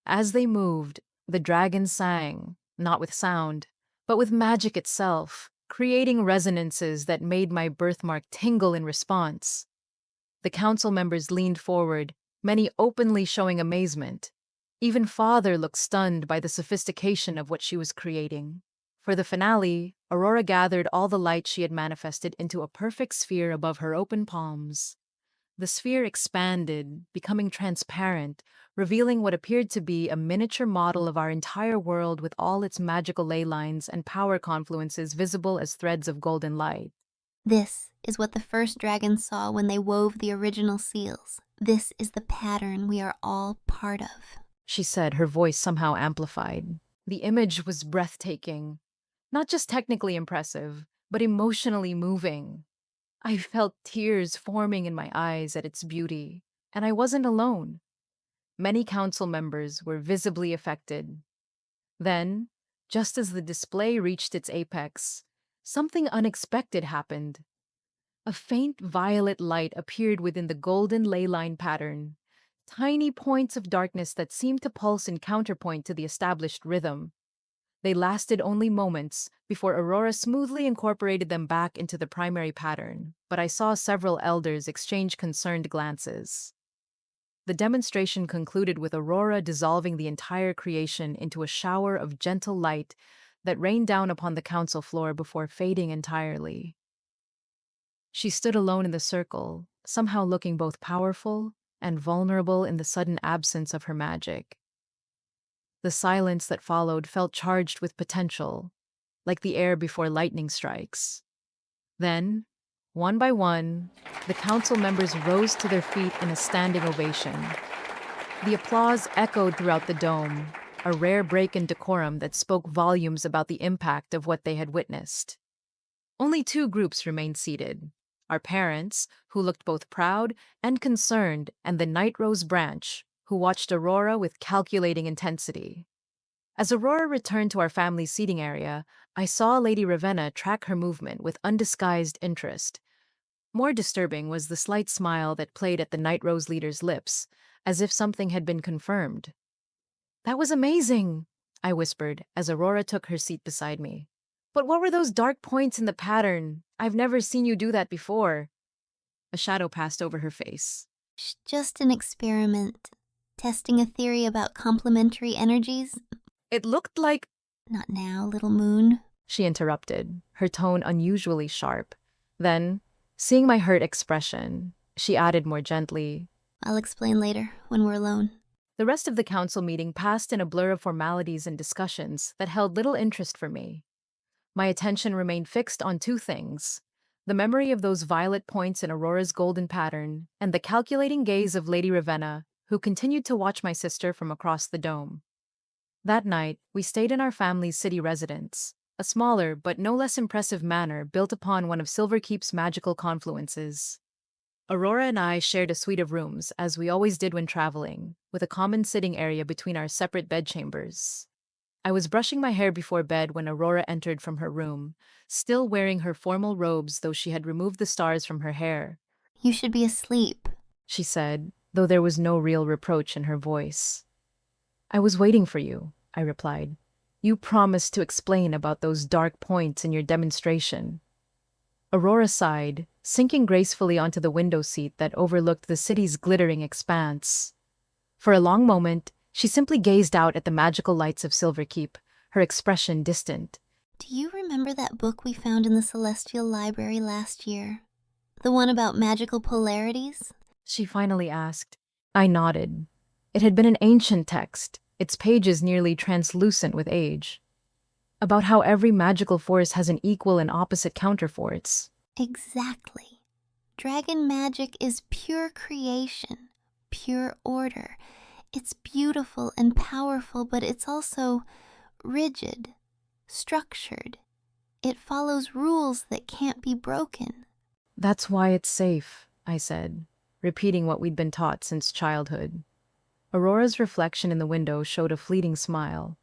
As they moved, the dragons sang, not with sound, but with magic itself, creating resonances that made my birthmark tingle in response. The council members leaned forward, many openly showing amazement. Even Father looked stunned by the sophistication of what she was creating. For the finale, Aurora gathered all the light she had manifested into a perfect sphere above her open palms. The sphere expanded, becoming transparent, revealing what appeared to be a miniature model of our entire world with all its magical ley lines and power confluences visible as threads of golden light. This is what the first dragons saw when they wove the original seals. This is the pattern we are all part of, she said, her voice somehow amplified. The image was breathtaking. Not just technically impressive, but emotionally moving. I felt tears forming in my eyes at its beauty, and I wasn't alone. Many council members were visibly affected. Then, just as the display reached its apex, something unexpected happened. A faint violet light appeared within the golden ley line pattern, tiny points of darkness that seemed to pulse in counterpoint to the established rhythm. They lasted only moments before Aurora smoothly incorporated them back into the primary pattern, but I saw several elders exchange concerned glances. The demonstration concluded with Aurora dissolving the entire creation into a shower of gentle light that rained down upon the council floor before fading entirely. She stood alone in the circle, somehow looking both powerful and vulnerable in the sudden absence of her magic. The silence that followed felt charged with potential, like the air before lightning strikes. Then, one by one, the council members rose to their feet in a standing ovation. The applause echoed throughout the dome, a rare break in decorum that spoke volumes about the impact of what they had witnessed. Only two groups remained seated: our parents, who looked both proud and concerned, and the Night Rose branch, who watched Aurora with calculating intensity. As Aurora returned to our family seating area, I saw Lady Ravenna track her movement with undisguised interest. More disturbing was the slight smile that played at the Night Rose leader's lips, as if something had been confirmed. "That was amazing," I whispered as Aurora took her seat beside me. "But what were those dark points in the pattern? I've never seen you do that before." A shadow passed over her face. Just an experiment. Testing a theory about complementary energies. It looked like... Not now, little moon. she interrupted, her tone unusually sharp. Then, seeing my hurt expression, she added more gently, I'll explain later, when we're alone. The rest of the council meeting passed in a blur of formalities and discussions that held little interest for me. My attention remained fixed on two things: the memory of those violet points in Aurora's golden pattern, and the calculating gaze of Lady Ravenna, who continued to watch my sister from across the dome. That night, we stayed in our family's city residence, a smaller but no less impressive manor built upon one of Silverkeep's magical confluences. Aurora and I shared a suite of rooms, as we always did when traveling, with a common sitting area between our separate bedchambers. I was brushing my hair before bed when Aurora entered from her room, still wearing her formal robes though she had removed the stars from her hair. You should be asleep, She said, though there was no real reproach in her voice. I was waiting for you, I replied. You promised to explain about those dark points in your demonstration. Aurora sighed, sinking gracefully onto the window seat that overlooked the city's glittering expanse. For a long moment, she simply gazed out at the magical lights of Silverkeep, her expression distant. Do you remember that book we found in the Celestial Library last year? The one about magical polarities? She finally asked. I nodded. It had been an ancient text, its pages nearly translucent with age. About how every magical force has an equal and opposite counterforce. Exactly. Dragon magic is pure creation, pure order. It's beautiful and powerful, but it's also rigid, structured. It follows rules that can't be broken. That's why it's safe, I said, repeating what we'd been taught since childhood. Aurora's reflection in the window showed a fleeting smile.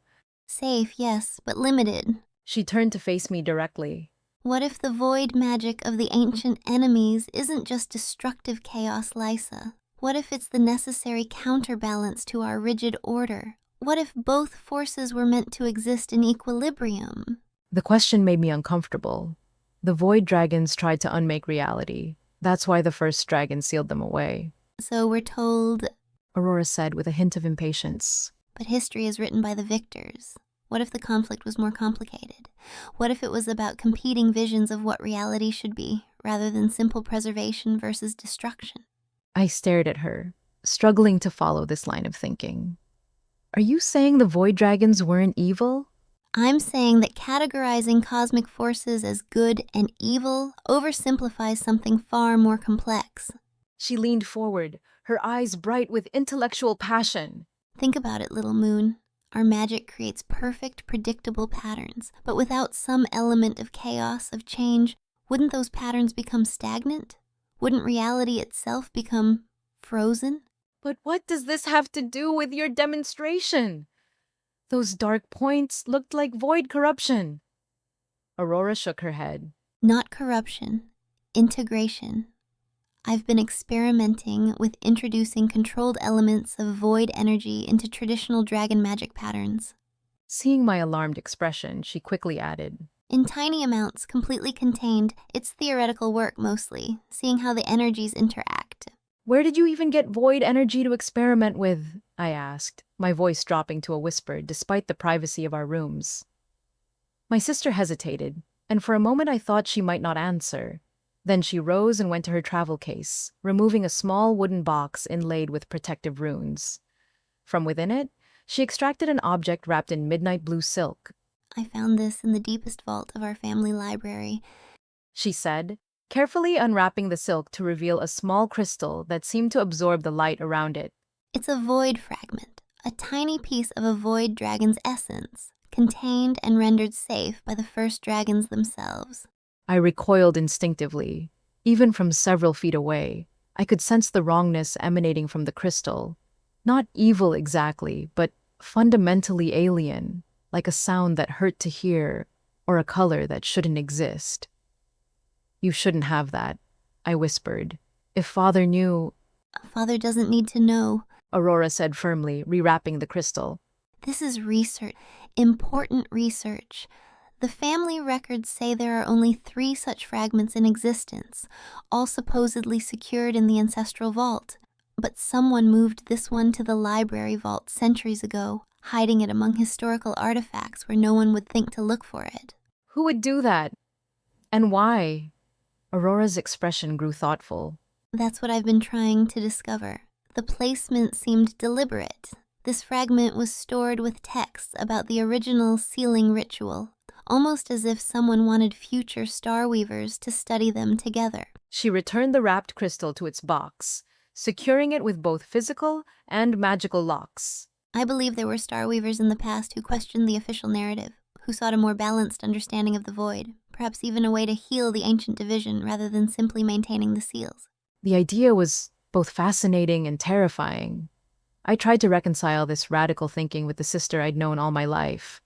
Safe, yes, but limited. She turned to face me directly. What if the void magic of the ancient enemies isn't just destructive chaos, Lysa? What if it's the necessary counterbalance to our rigid order? What if both forces were meant to exist in equilibrium? The question made me uncomfortable. The void dragons tried to unmake reality. That's why the first dragon sealed them away. So we're told, Aurora said with a hint of impatience. But history is written by the victors. What if the conflict was more complicated? What if it was about competing visions of what reality should be, rather than simple preservation versus destruction? I stared at her, struggling to follow this line of thinking. Are you saying the void dragons weren't evil? I'm saying that categorizing cosmic forces as good and evil oversimplifies something far more complex. She leaned forward, her eyes bright with intellectual passion. Think about it, little moon. Our magic creates perfect, predictable patterns, but without some element of chaos, of change, wouldn't those patterns become stagnant? Wouldn't reality itself become frozen? But what does this have to do with your demonstration? Those dark points looked like void corruption. Aurora shook her head. Not corruption, integration. I've been experimenting with introducing controlled elements of void energy into traditional dragon magic patterns. Seeing my alarmed expression, she quickly added, In tiny amounts, completely contained, it's theoretical work mostly, seeing how the energies interact. Where did you even get void energy to experiment with? I asked, my voice dropping to a whisper despite the privacy of our rooms. My sister hesitated, and for a moment I thought she might not answer. Then she rose and went to her travel case, removing a small wooden box inlaid with protective runes. From within it, she extracted an object wrapped in midnight blue silk. I found this in the deepest vault of our family library, she said, carefully unwrapping the silk to reveal a small crystal that seemed to absorb the light around it. It's a void fragment, a tiny piece of a void dragon's essence, contained and rendered safe by the first dragons themselves. I recoiled instinctively. Even from several feet away, I could sense the wrongness emanating from the crystal. Not evil exactly, but fundamentally alien, like a sound that hurt to hear, or a color that shouldn't exist. You shouldn't have that, I whispered. If Father knew... Father doesn't need to know, Aurora said firmly, rewrapping the crystal. This is research, important research. The family records say there are only 3 such fragments in existence, all supposedly secured in the ancestral vault. But someone moved this one to the library vault centuries ago, hiding it among historical artifacts where no one would think to look for it. Who would do that? And why? Aurora's expression grew thoughtful. That's what I've been trying to discover. The placement seemed deliberate. This fragment was stored with texts about the original sealing ritual, almost as if someone wanted future Starweavers to study them together. She returned the wrapped crystal to its box, securing it with both physical and magical locks. I believe there were Starweavers in the past who questioned the official narrative, who sought a more balanced understanding of the void, perhaps even a way to heal the ancient division rather than simply maintaining the seals. The idea was both fascinating and terrifying. I tried to reconcile this radical thinking with the sister I'd known all my life,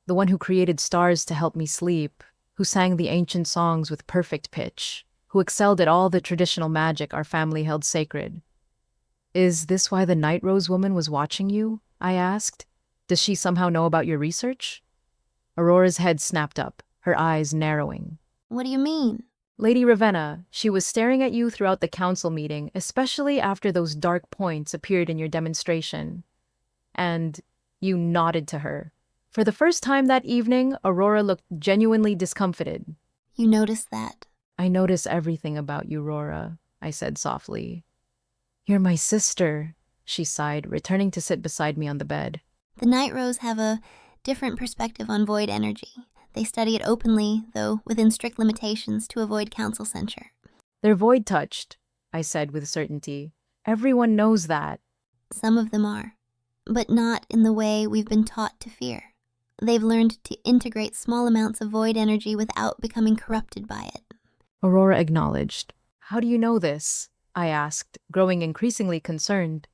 the one who created stars to help me sleep, who sang the ancient songs with perfect pitch, who excelled at all the traditional magic our family held sacred. Is this why the Night Rose woman was watching you? I asked. Does she somehow know about your research? Aurora's head snapped up, her eyes narrowing. What do you mean? Lady Ravenna, she was staring at you throughout the council meeting, especially after those dark points appeared in your demonstration. And you nodded to her. For the first time that evening, Aurora looked genuinely discomfited. You noticed that? I notice everything about you, Aurora, I said softly. You're my sister, she sighed, returning to sit beside me on the bed. The Night Rose have a different perspective on void energy. They study it openly, though within strict limitations to avoid council censure. They're void-touched, I said with certainty. Everyone knows that. Some of them are, but not in the way we've been taught to fear. They've learned to integrate small amounts of void energy without becoming corrupted by it. Aurora acknowledged. How do you know this? I asked, growing increasingly concerned.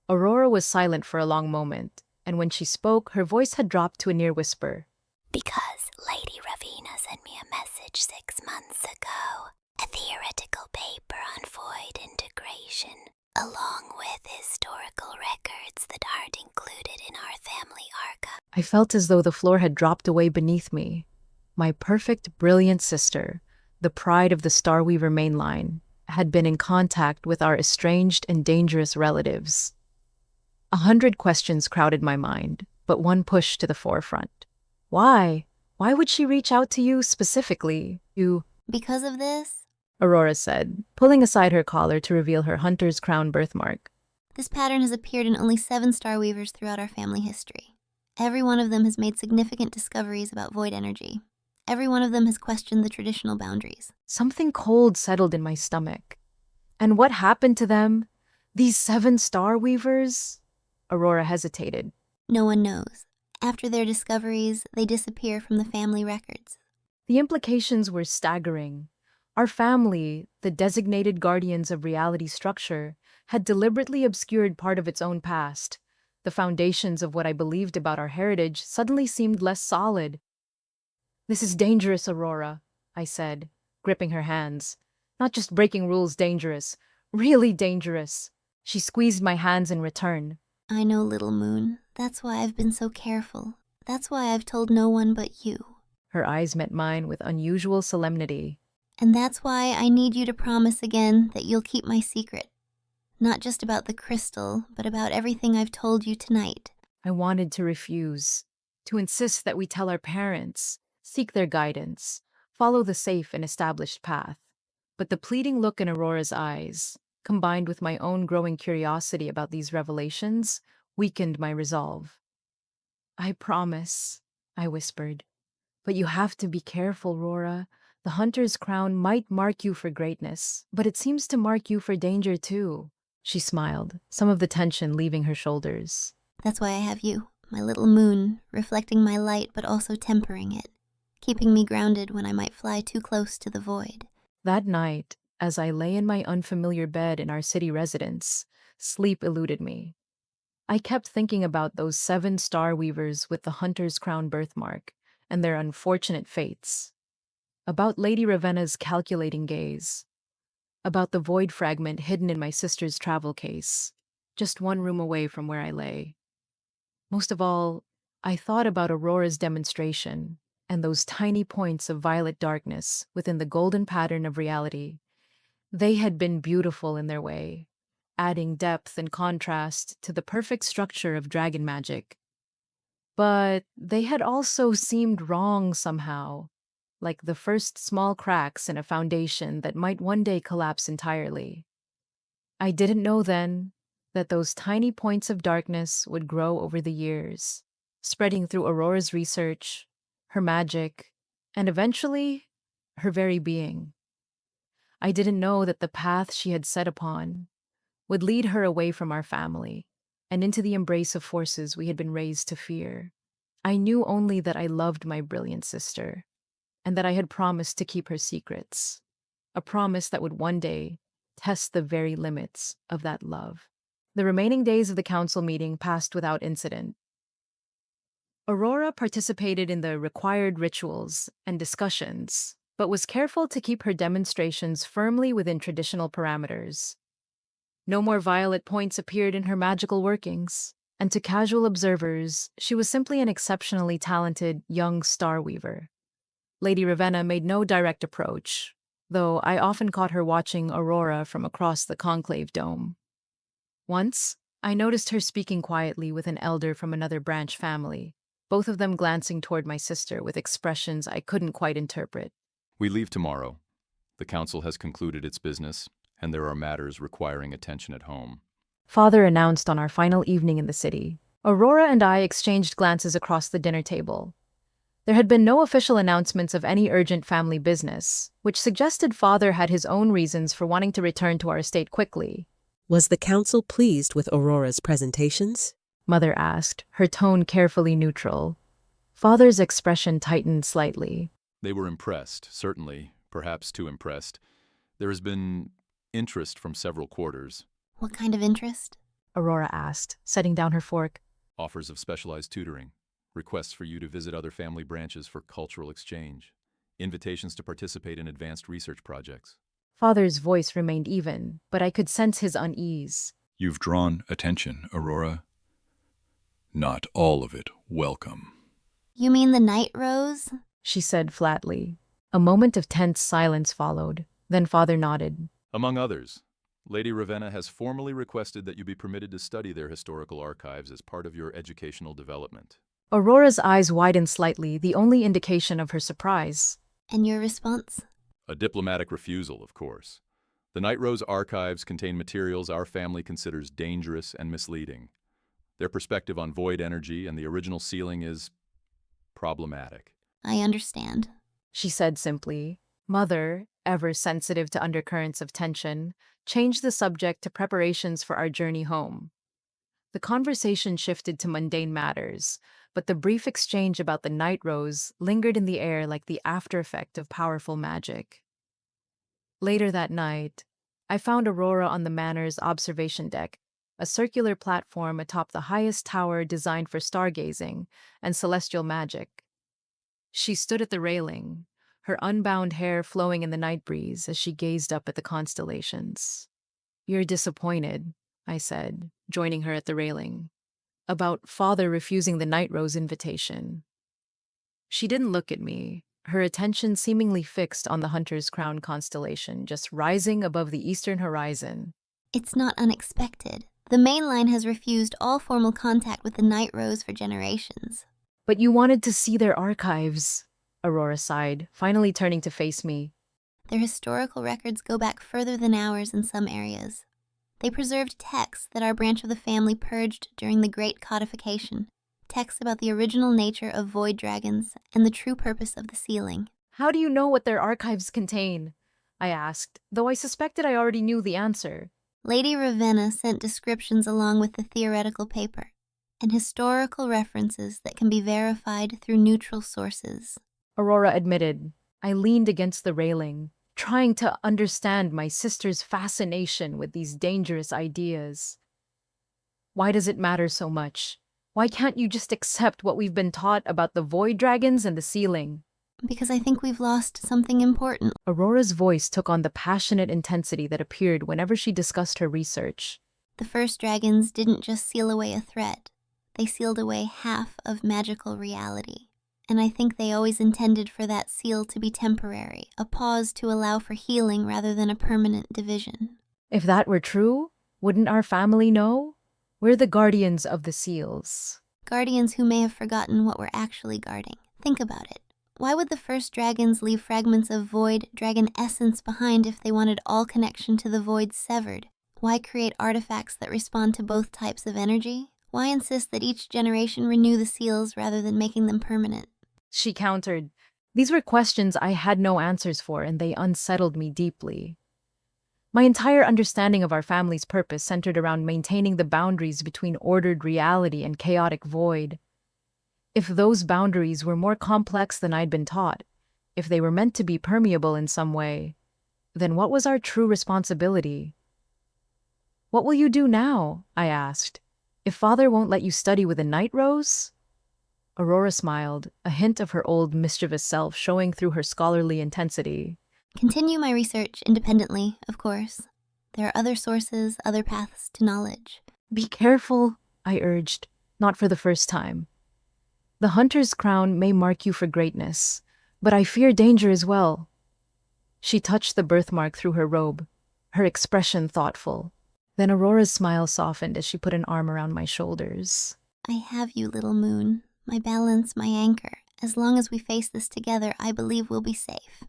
Aurora was silent for a long moment, and when she spoke, her voice had dropped to a near whisper. Because Lady Ravenna sent me a message 6 months ago, a theoretical paper on void integration, along with historical records that aren't included in our family archive. I felt as though the floor had dropped away beneath me. My perfect, brilliant sister, the pride of the Starweaver mainline, had been in contact with our estranged and dangerous relatives. 100 questions crowded my mind, but one pushed to the forefront. Why? Why would she reach out to you specifically? Because of this? Aurora said, pulling aside her collar to reveal her hunter's crown birthmark. This pattern has appeared in only 7 Starweavers throughout our family history. Every one of them has made significant discoveries about void energy. Every one of them has questioned the traditional boundaries. Something cold settled in my stomach. And what happened to them? These 7 Starweavers? Aurora hesitated. No one knows. After their discoveries, they disappear from the family records. The implications were staggering. Our family, the designated guardians of reality structure, had deliberately obscured part of its own past. The foundations of what I believed about our heritage suddenly seemed less solid. This is dangerous, Aurora, I said, gripping her hands. Not just breaking rules dangerous, really dangerous. She squeezed my hands in return. I know, little moon. That's why I've been so careful. That's why I've told no one but you. Her eyes met mine with unusual solemnity. And that's why I need you to promise again that you'll keep my secret. Not just about the crystal, but about everything I've told you tonight. I wanted to refuse, to insist that we tell our parents, seek their guidance, follow the safe and established path. But the pleading look in Aurora's eyes, combined with my own growing curiosity about these revelations, weakened my resolve. I promise, I whispered. But you have to be careful, Aurora. The hunter's crown might mark you for greatness, but it seems to mark you for danger too. She smiled, some of the tension leaving her shoulders. That's why I have you, my little moon, reflecting my light but also tempering it, keeping me grounded when I might fly too close to the void. That night, as I lay in my unfamiliar bed in our city residence, sleep eluded me. I kept thinking about those 7 Starweavers with the hunter's crown birthmark and their unfortunate fates. About Lady Ravenna's calculating gaze. About the void fragment hidden in my sister's travel case, just 1 room away from where I lay. Most of all, I thought about Aurora's demonstration and those tiny points of violet darkness within the golden pattern of reality. They had been beautiful in their way, adding depth and contrast to the perfect structure of dragon magic. But they had also seemed wrong somehow, like the first small cracks in a foundation that might one day collapse entirely. I didn't know then that those tiny points of darkness would grow over the years, spreading through Aurora's research, her magic, and eventually her very being. I didn't know that the path she had set upon would lead her away from our family and into the embrace of forces we had been raised to fear. I knew only that I loved my brilliant sister and that I had promised to keep her secrets, a promise that would one day test the very limits of that love. The remaining days of the council meeting passed without incident. Aurora participated in the required rituals and discussions, but was careful to keep her demonstrations firmly within traditional parameters. No more violet points appeared in her magical workings, and to casual observers, she was simply an exceptionally talented young Starweaver. Lady Ravenna made no direct approach, though I often caught her watching Aurora from across the conclave dome. Once, I noticed her speaking quietly with an elder from another branch family, both of them glancing toward my sister with expressions I couldn't quite interpret. We leave tomorrow. The council has concluded its business, and there are matters requiring attention at home. Father announced on our final evening in the city. Aurora and I exchanged glances across the dinner table. There had been no official announcements of any urgent family business, which suggested Father had his own reasons for wanting to return to our estate quickly. Was the council pleased with Aurora's presentations? Mother asked, her tone carefully neutral. Father's expression tightened slightly. They were impressed, certainly, perhaps too impressed. There has been interest from several quarters. What kind of interest? Aurora asked, setting down her fork. Offers of specialized tutoring, requests for you to visit other family branches for cultural exchange, invitations to participate in advanced research projects. Father's voice remained even, but I could sense his unease. You've drawn attention, Aurora. Not all of it welcome. You mean the night rose? She said flatly. A moment of tense silence followed. Then Father nodded. Among others, Lady Ravenna has formally requested that you be permitted to study their historical archives as part of your educational development. Aurora's eyes widened slightly, the only indication of her surprise. And your response? A diplomatic refusal, of course. The Night Rose archives contain materials our family considers dangerous and misleading. Their perspective on void energy and the original sealing is problematic. I understand, she said simply. Mother, ever sensitive to undercurrents of tension, changed the subject to preparations for our journey home. The conversation shifted to mundane matters, but the brief exchange about the night rose lingered in the air like the after effect of powerful magic. Later that night, I found Aurora on the manor's observation deck, a circular platform atop the highest tower designed for stargazing and celestial magic. She stood at the railing, her unbound hair flowing in the night breeze as she gazed up at the constellations. "You're disappointed," I said, joining her at the railing, "about Father refusing the Night Rose invitation." She didn't look at me, her attention seemingly fixed on the Hunter's Crown constellation just rising above the eastern horizon. It's not unexpected. The main line has refused all formal contact with the Night Rose for generations. "But you wanted to see their archives," Aurora sighed, finally turning to face me. Their historical records go back further than ours in some areas. They preserved texts that our branch of the family purged during the Great Codification, texts about the original nature of void dragons and the true purpose of the sealing. "How do you know what their archives contain?" I asked, though I suspected I already knew the answer. Lady Ravenna sent descriptions along with the theoretical paper, and historical references that can be verified through neutral sources. Aurora admitted. I leaned against the railing, trying to understand my sister's fascination with these dangerous ideas. Why does it matter so much? Why can't you just accept what we've been taught about the void dragons and the sealing? Because I think we've lost something important. Aurora's voice took on the passionate intensity that appeared whenever she discussed her research. The first dragons didn't just seal away a threat. They sealed away half of magical reality. And I think they always intended for that seal to be temporary, a pause to allow for healing rather than a permanent division. If that were true, wouldn't our family know? We're the guardians of the seals. Guardians who may have forgotten what we're actually guarding. Think about it. Why would the first dragons leave fragments of void dragon essence behind if they wanted all connection to the void severed? Why create artifacts that respond to both types of energy? Why insist that each generation renew the seals rather than making them permanent? She countered. These were questions I had no answers for, and they unsettled me deeply. My entire understanding of our family's purpose centered around maintaining the boundaries between ordered reality and chaotic void. If those boundaries were more complex than I'd been taught, if they were meant to be permeable in some way, then what was our true responsibility? "What will you do now?" I asked. "If father won't let you study with a night rose?" Aurora smiled, a hint of her old mischievous self showing through her scholarly intensity. Continue my research independently, of course. There are other sources, other paths to knowledge. "Be careful," I urged, not for the first time. "The hunter's crown may mark you for greatness, but I fear danger as well." She touched the birthmark through her robe, her expression thoughtful. Then Aurora's smile softened as she put an arm around my shoulders. I have you, little moon, my balance, my anchor. As long as we face this together, I believe we'll be safe.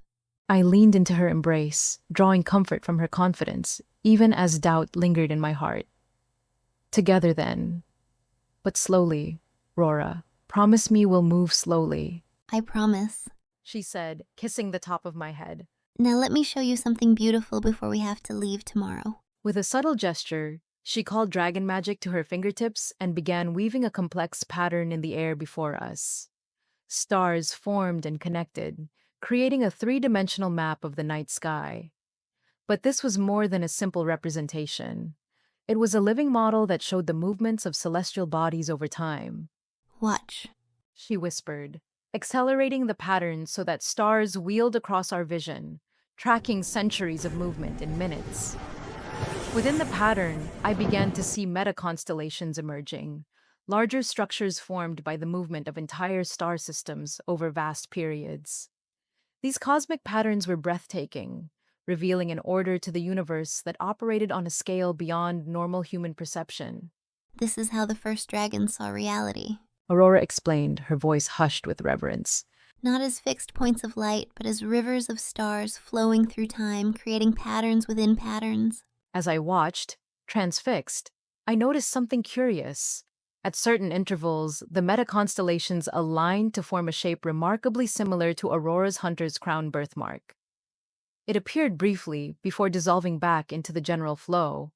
I leaned into her embrace, drawing comfort from her confidence, even as doubt lingered in my heart. "Together then. But slowly, Rora. Promise me we'll move slowly," I promise. she said, kissing the top of my head. Now let me show you something beautiful before we have to leave tomorrow. With a subtle gesture, she called dragon magic to her fingertips and began weaving a complex pattern in the air before us. Stars formed and connected, creating a three-dimensional map of the night sky. But this was more than a simple representation. It was a living model that showed the movements of celestial bodies over time. Watch, She whispered, accelerating the pattern so that stars wheeled across our vision, tracking centuries of movement in minutes. Within the pattern, I began to see meta-constellations emerging, larger structures formed by the movement of entire star systems over vast periods. These cosmic patterns were breathtaking, revealing an order to the universe that operated on a scale beyond normal human perception. This is how the first dragons saw reality. Aurora explained, her voice hushed with reverence. Not as fixed points of light, but as rivers of stars flowing through time, creating patterns within patterns. As I watched, transfixed, I noticed something curious. At certain intervals, the meta-constellations aligned to form a shape remarkably similar to Aurora's hunter's crown birthmark. It appeared briefly before dissolving back into the general flow,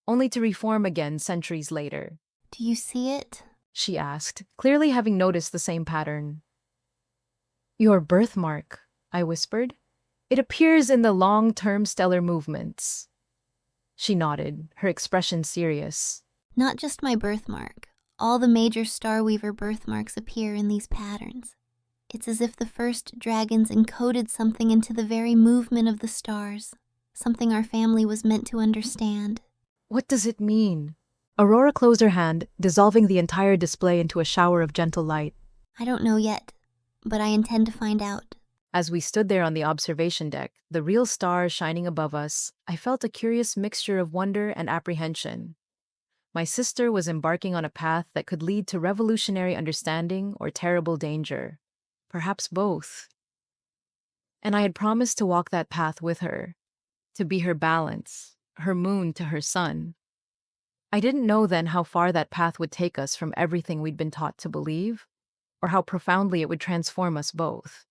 only to reform again centuries later. Do you see it? She asked, clearly having noticed the same pattern. "Your birthmark," I whispered. "It appears in the long-term stellar movements." She nodded, her expression serious. Not just my birthmark. All the major Starweaver birthmarks appear in these patterns. It's as if the first dragons encoded something into the very movement of the stars, something our family was meant to understand. "What does it mean?" Aurora closed her hand, dissolving the entire display into a shower of gentle light. I don't know yet, but I intend to find out. As we stood there on the observation deck, the real stars shining above us, I felt a curious mixture of wonder and apprehension. My sister was embarking on a path that could lead to revolutionary understanding or terrible danger. Perhaps both. And I had promised to walk that path with her, to be her balance, her moon to her sun. I didn't know then how far that path would take us from everything we'd been taught to believe, or how profoundly it would transform us both.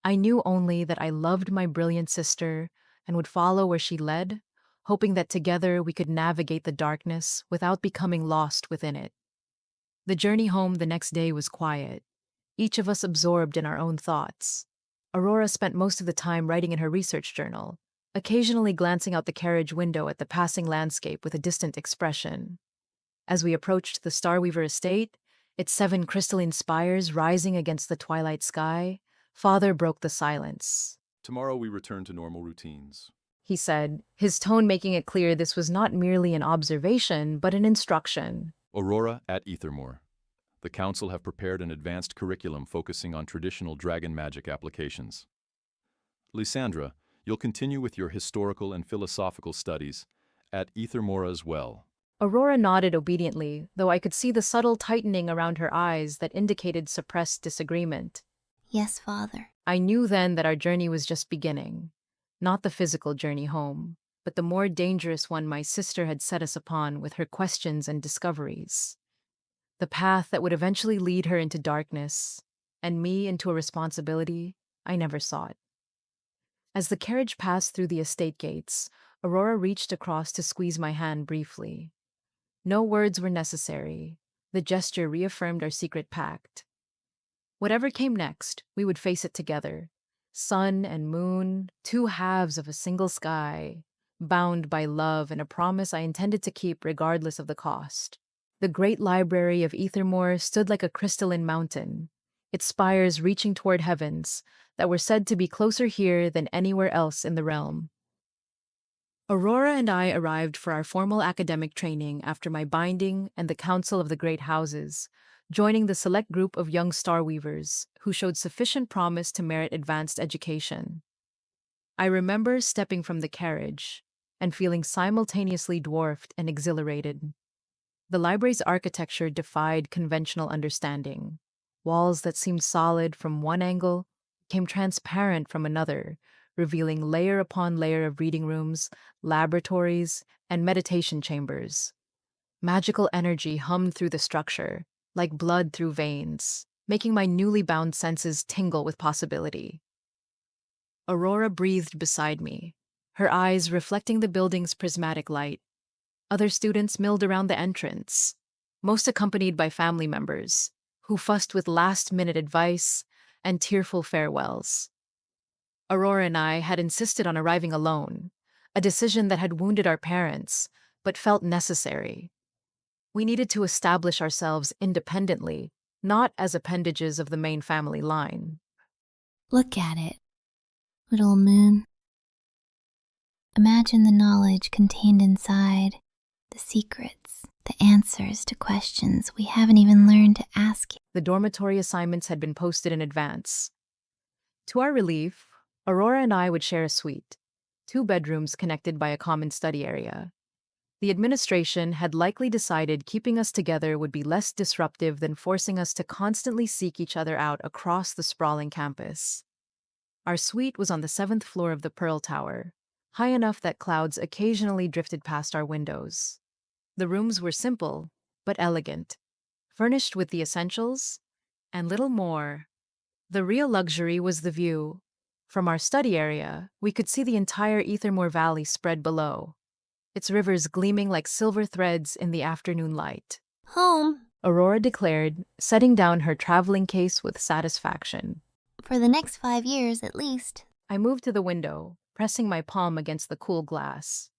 I knew only that I loved my brilliant sister and would follow where she led, hoping that together we could navigate the darkness without becoming lost within it. The journey home the next day was quiet, each of us absorbed in our own thoughts. Aurora spent most of the time writing in her research journal, occasionally glancing out the carriage window at the passing landscape with a distant expression. As we approached the Starweaver estate, its 7 crystalline spires rising against the twilight sky, Father broke the silence. Tomorrow we return to normal routines. He said, his tone making it clear this was not merely an observation, but an instruction. Aurora at Ethermore. The Council have prepared an advanced curriculum focusing on traditional dragon magic applications. Lysandra, you'll continue with your historical and philosophical studies at Ethermore as well. Aurora nodded obediently, though I could see the subtle tightening around her eyes that indicated suppressed disagreement. Yes, Father. I knew then that our journey was just beginning. Not the physical journey home, but the more dangerous one my sister had set us upon with her questions and discoveries. The path that would eventually lead her into darkness, and me into a responsibility I never sought. As the carriage passed through the estate gates, Aurora reached across to squeeze my hand briefly. No words were necessary. The gesture reaffirmed our secret pact. Whatever came next, we would face it together. Sun and moon, two halves of a single sky, bound by love and a promise I intended to keep regardless of the cost. The great library of Ethermore stood like a crystalline mountain, its spires reaching toward heavens that were said to be closer here than anywhere else in the realm. Aurora and I arrived for our formal academic training after my binding and the Council of the Great Houses, joining the select group of young Starweavers who showed sufficient promise to merit advanced education. I remember stepping from the carriage and feeling simultaneously dwarfed and exhilarated. The library's architecture defied conventional understanding. Walls that seemed solid from one angle became transparent from another, revealing layer upon layer of reading rooms, laboratories, and meditation chambers. Magical energy hummed through the structure, like blood through veins, making my newly bound senses tingle with possibility. Aurora breathed beside me, her eyes reflecting the building's prismatic light. Other students milled around the entrance, most accompanied by family members, who fussed with last-minute advice and tearful farewells. Aurora and I had insisted on arriving alone, a decision that had wounded our parents, but felt necessary. We needed to establish ourselves independently, not as appendages of the main family line. Look at it, little moon. Imagine the knowledge contained inside, the secrets, the answers to questions we haven't even learned to ask yet. The dormitory assignments had been posted in advance. To our relief, Aurora and I would share a suite, 2 bedrooms connected by a common study area. The administration had likely decided keeping us together would be less disruptive than forcing us to constantly seek each other out across the sprawling campus. Our suite was on the 7th floor of the Pearl Tower, high enough that clouds occasionally drifted past our windows. The rooms were simple, but elegant, furnished with the essentials, and little more. The real luxury was the view. From our study area, we could see the entire Ethermore Valley spread below, its rivers gleaming like silver threads in the afternoon light. Home, Aurora declared, setting down her traveling case with satisfaction. for the next 5 years at least. I moved to the window, pressing my palm against the cool glass.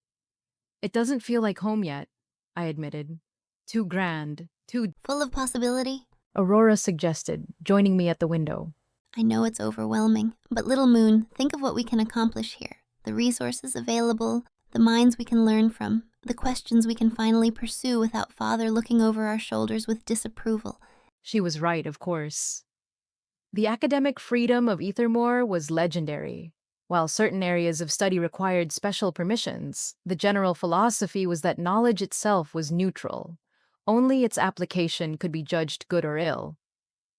It doesn't feel like home yet, I admitted. Too grand, too... Full of possibility. Aurora suggested, joining me at the window. I know it's overwhelming, but little moon, think of what we can accomplish here. The resources available, the minds we can learn from, the questions we can finally pursue without Father looking over our shoulders with disapproval. She was right, of course. The academic freedom of Ethermore was legendary. While certain areas of study required special permissions, the general philosophy was that knowledge itself was neutral. Only its application could be judged good or ill.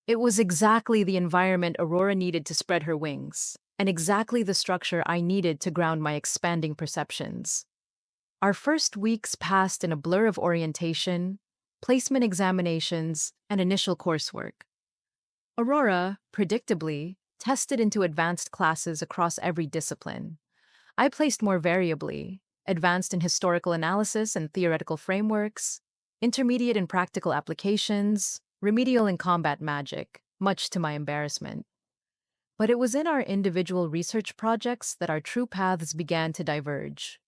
It was exactly the environment Aurora needed to spread her wings, and exactly the structure I needed to ground my expanding perceptions. Our first weeks passed in a blur of orientation, placement examinations, and initial coursework. Aurora, predictably, tested into advanced classes across every discipline. I placed more variably, advanced in historical analysis and theoretical frameworks, intermediate in practical applications, remedial in combat magic, much to my embarrassment. But it was in our individual research projects that our true paths began to diverge.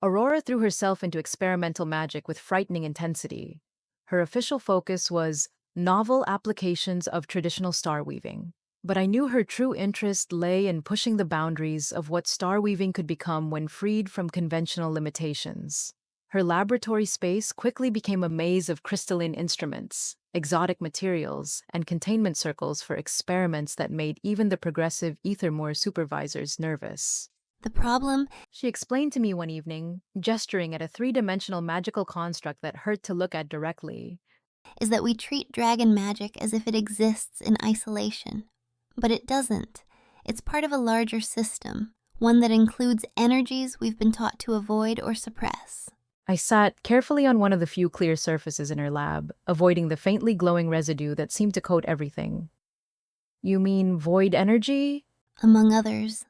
Aurora threw herself into experimental magic with frightening intensity. Her official focus was novel applications of traditional star weaving. But I knew her true interest lay in pushing the boundaries of what star weaving could become when freed from conventional limitations. Her laboratory space quickly became a maze of crystalline instruments, exotic materials, and containment circles for experiments that made even the progressive Ethermore supervisors nervous. The problem She explained to me one evening, gesturing at a three-dimensional magical construct that hurt to look at directly. is that we treat dragon magic as if it exists in isolation. But it doesn't. It's part of a larger system, one that includes energies we've been taught to avoid or suppress. I sat carefully on one of the few clear surfaces in her lab, avoiding the faintly glowing residue that seemed to coat everything. You mean void energy? Among others.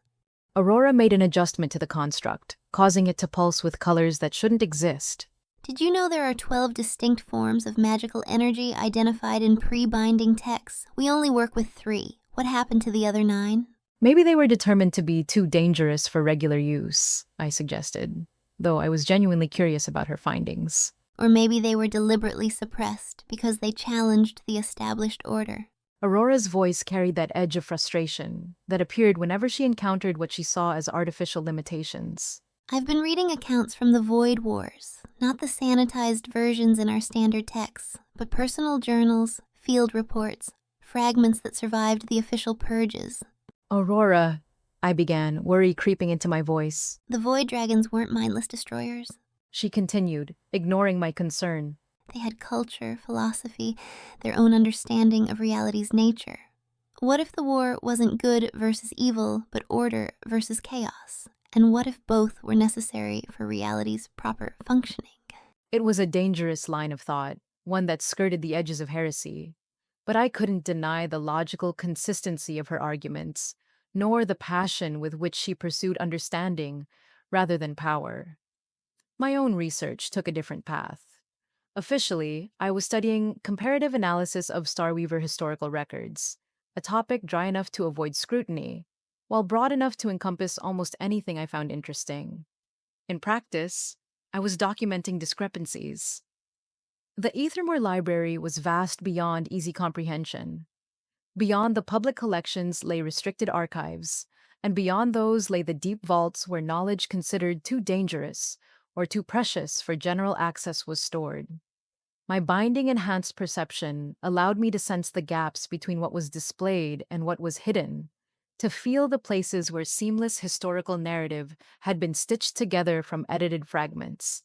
Aurora made an adjustment to the construct, causing it to pulse with colors that shouldn't exist. Did you know there are 12 distinct forms of magical energy identified in pre-binding texts? We only work with 3. What happened to the other 9? Maybe they were determined to be too dangerous for regular use, I suggested, though I was genuinely curious about her findings. Or maybe they were deliberately suppressed because they challenged the established order. Aurora's voice carried that edge of frustration that appeared whenever she encountered what she saw as artificial limitations. I've been reading accounts from the Void Wars, not the sanitized versions in our standard texts, but personal journals, field reports, fragments that survived the official purges. Aurora, I began, worry creeping into my voice. The Void Dragons weren't mindless destroyers. She continued, ignoring my concern. They had culture, philosophy, their own understanding of reality's nature. What if the war wasn't good versus evil, but order versus chaos? And what if both were necessary for reality's proper functioning? It was a dangerous line of thought, one that skirted the edges of heresy. But I couldn't deny the logical consistency of her arguments, nor the passion with which she pursued understanding rather than power. My own research took a different path. Officially, I was studying comparative analysis of Starweaver historical records, a topic dry enough to avoid scrutiny, while broad enough to encompass almost anything I found interesting. In practice, I was documenting discrepancies. The Ethermore Library was vast beyond easy comprehension. Beyond the public collections lay restricted archives, and beyond those lay the deep vaults where knowledge considered too dangerous or too precious for general access was stored. My binding-enhanced perception allowed me to sense the gaps between what was displayed and what was hidden, to feel the places where seamless historical narrative had been stitched together from edited fragments.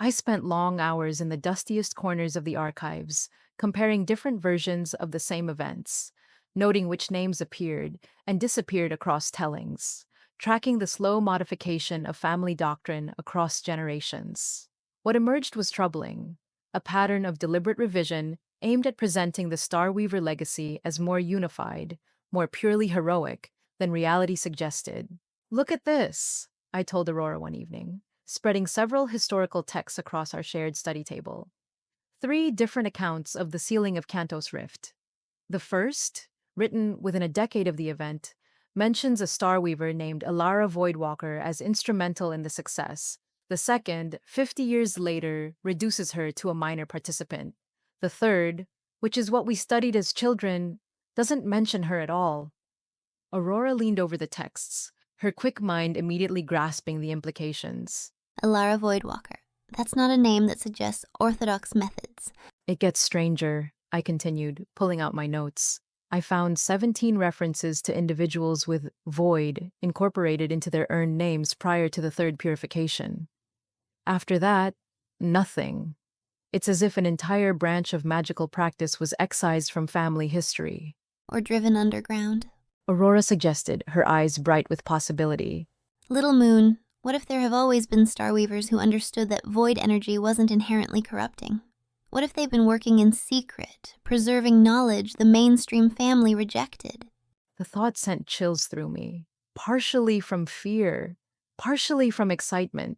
I spent long hours in the dustiest corners of the archives, comparing different versions of the same events, noting which names appeared and disappeared across tellings, tracking the slow modification of family doctrine across generations. What emerged was troubling, a pattern of deliberate revision aimed at presenting the Starweaver legacy as more unified, more purely heroic than reality suggested. Look at this, I told Aurora one evening, spreading several historical texts across our shared study table. 3 different accounts of the sealing of Kantos Rift. The first, written within a decade of the event, mentions a Starweaver named Alara Voidwalker as instrumental in the success. The second, 50 years later, reduces her to a minor participant. The third, which is what we studied as children, doesn't mention her at all. Aurora leaned over the texts, her quick mind immediately grasping the implications. Alara Voidwalker. That's not a name that suggests orthodox methods. It gets stranger, I continued, pulling out my notes. I found 17 references to individuals with void incorporated into their earned names prior to the third purification. After that, nothing. It's as if an entire branch of magical practice was excised from family history. Or driven underground. Aurora suggested, her eyes bright with possibility. Little Moon, what if there have always been Starweavers who understood that void energy wasn't inherently corrupting? What if they've been working in secret, preserving knowledge the mainstream family rejected? The thought sent chills through me, partially from fear, partially from excitement.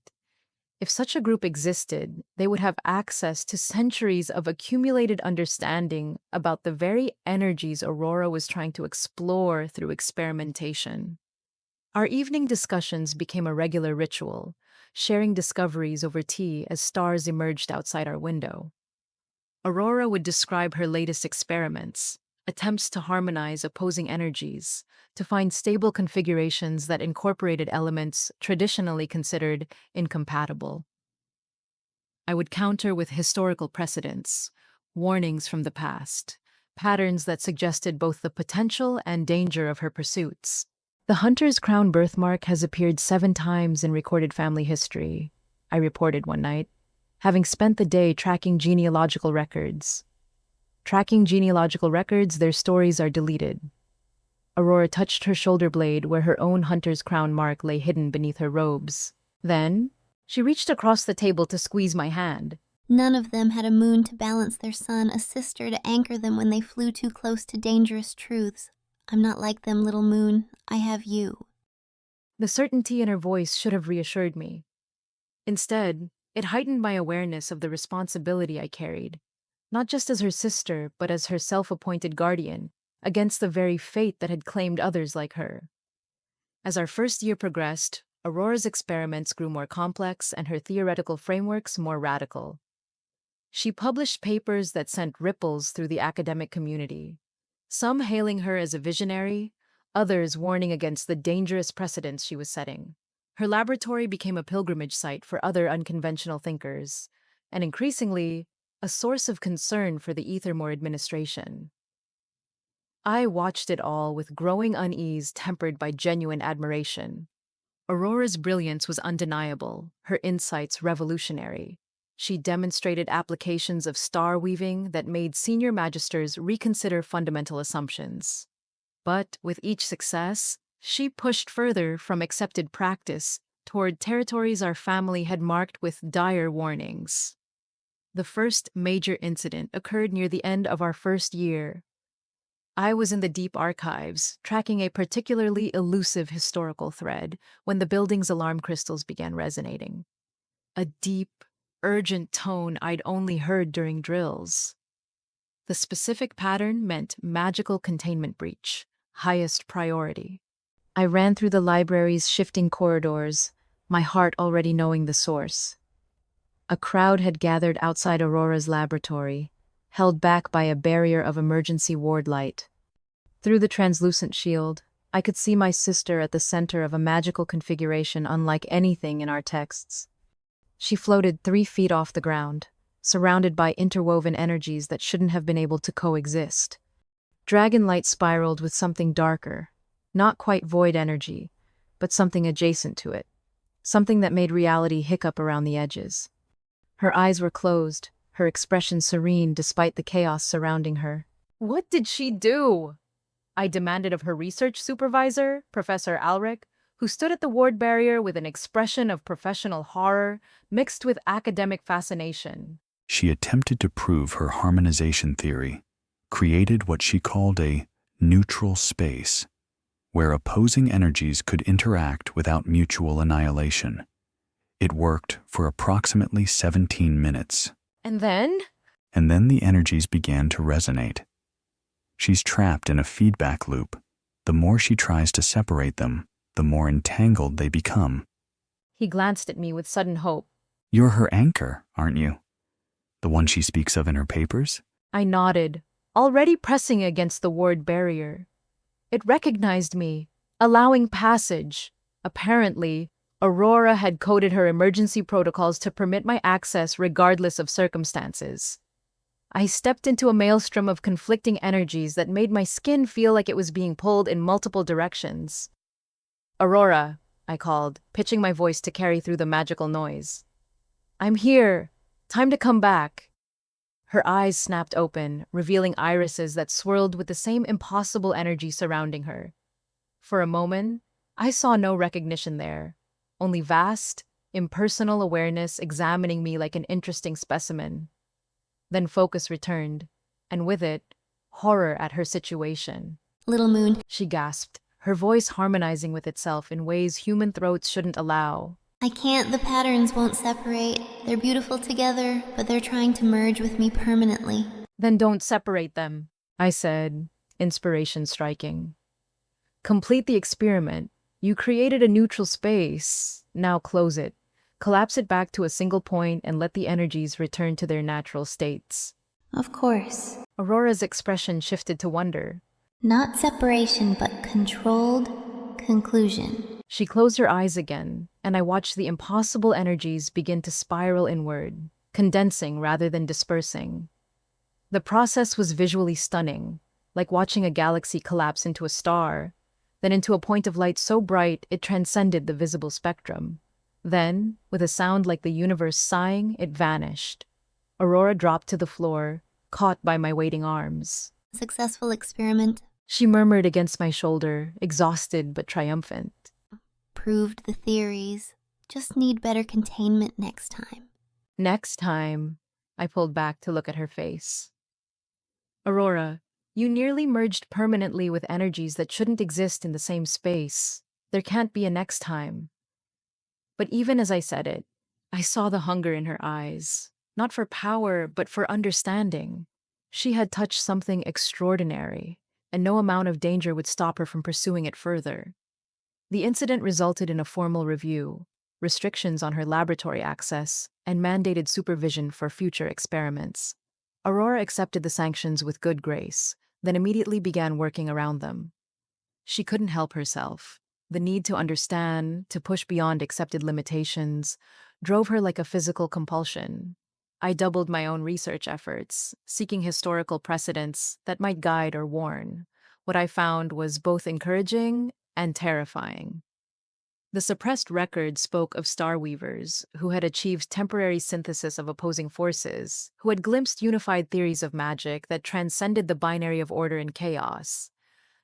If such a group existed, they would have access to centuries of accumulated understanding about the very energies Aurora was trying to explore through experimentation. Our evening discussions became a regular ritual, sharing discoveries over tea as stars emerged outside our window. Aurora would describe her latest experiments, attempts to harmonize opposing energies, to find stable configurations that incorporated elements traditionally considered incompatible. I would counter with historical precedents, warnings from the past, patterns that suggested both the potential and danger of her pursuits. The hunter's crown birthmark has appeared 7 times in recorded family history, I reported one night, having spent the day tracking genealogical records. Tracking genealogical records, their stories are deleted. Aurora touched her shoulder blade where her own hunter's crown mark lay hidden beneath her robes. Then, she reached across the table to squeeze my hand. None of them had a moon to balance their sun, a sister to anchor them when they flew too close to dangerous truths. I'm not like them, little moon. I have you. The certainty in her voice should have reassured me. Instead, it heightened my awareness of the responsibility I carried, not just as her sister, but as her self-appointed guardian, against the very fate that had claimed others like her. As our first year progressed, Aurora's experiments grew more complex and her theoretical frameworks more radical. She published papers that sent ripples through the academic community, some hailing her as a visionary, others warning against the dangerous precedents she was setting. Her laboratory became a pilgrimage site for other unconventional thinkers, and increasingly, a source of concern for the Ethermore administration. I watched it all with growing unease tempered by genuine admiration. Aurora's brilliance was undeniable, her insights revolutionary. She demonstrated applications of star weaving that made senior magisters reconsider fundamental assumptions. But with each success, she pushed further from accepted practice toward territories our family had marked with dire warnings. The first major incident occurred near the end of our first year. I was in the deep archives, tracking a particularly elusive historical thread when the building's alarm crystals began resonating. A deep, urgent tone I'd only heard during drills. The specific pattern meant magical containment breach, highest priority. I ran through the library's shifting corridors, my heart already knowing the source. A crowd had gathered outside Aurora's laboratory, held back by a barrier of emergency ward light. Through the translucent shield, I could see my sister at the center of a magical configuration unlike anything in our texts. She floated 3 feet off the ground, surrounded by interwoven energies that shouldn't have been able to coexist. Dragon light spiraled with something darker, not quite void energy, but something adjacent to it, something that made reality hiccup around the edges. Her eyes were closed, her expression serene despite the chaos surrounding her. What did she do? I demanded of her research supervisor, Professor Alric, who stood at the ward barrier with an expression of professional horror mixed with academic fascination. She attempted to prove her harmonization theory, created what she called a neutral space, where opposing energies could interact without mutual annihilation. It worked for approximately 17 minutes. And then the energies began to resonate. She's trapped in a feedback loop. The more she tries to separate them, the more entangled they become. He glanced at me with sudden hope. You're her anchor, aren't you? The one she speaks of in her papers? I nodded, already pressing against the ward barrier. It recognized me, allowing passage. Apparently, Aurora had coded her emergency protocols to permit my access regardless of circumstances. I stepped into a maelstrom of conflicting energies that made my skin feel like it was being pulled in multiple directions. Aurora, I called, pitching my voice to carry through the magical noise. I'm here. Time to come back. Her eyes snapped open, revealing irises that swirled with the same impossible energy surrounding her. For a moment, I saw no recognition there, only vast, impersonal awareness examining me like an interesting specimen. Then focus returned, and with it, horror at her situation. Little moon, She gasped, her voice harmonizing with itself in ways human throats shouldn't allow. I can't. The patterns won't separate. They're beautiful together, but they're trying to merge with me permanently. Then don't separate them, I said, inspiration striking. Complete the experiment. You created a neutral space. Now close it. Collapse it back to a single point and let the energies return to their natural states. Of course. Aurora's expression shifted to wonder. Not separation, but controlled conclusion. She closed her eyes again, and I watched the impossible energies begin to spiral inward, condensing rather than dispersing. The process was visually stunning, like watching a galaxy collapse into a star, then into a point of light so bright it transcended the visible spectrum. Then, with a sound like the universe sighing, it vanished. Aurora dropped to the floor, caught by my waiting arms. Successful experiment. She murmured against my shoulder, exhausted but triumphant. Proved the theories. Just need better containment next time. Next time, I pulled back to look at her face. Aurora, you nearly merged permanently with energies that shouldn't exist in the same space. There can't be a next time. But even as I said it, I saw the hunger in her eyes, not for power, but for understanding. She had touched something extraordinary, and no amount of danger would stop her from pursuing it further. The incident resulted in a formal review, restrictions on her laboratory access, and mandated supervision for future experiments. Aurora accepted the sanctions with good grace, then immediately began working around them. She couldn't help herself. The need to understand, to push beyond accepted limitations, drove her like a physical compulsion. I doubled my own research efforts, seeking historical precedents that might guide or warn. What I found was both encouraging and terrifying. The suppressed record spoke of Starweavers who had achieved temporary synthesis of opposing forces, who had glimpsed unified theories of magic that transcended the binary of order and chaos.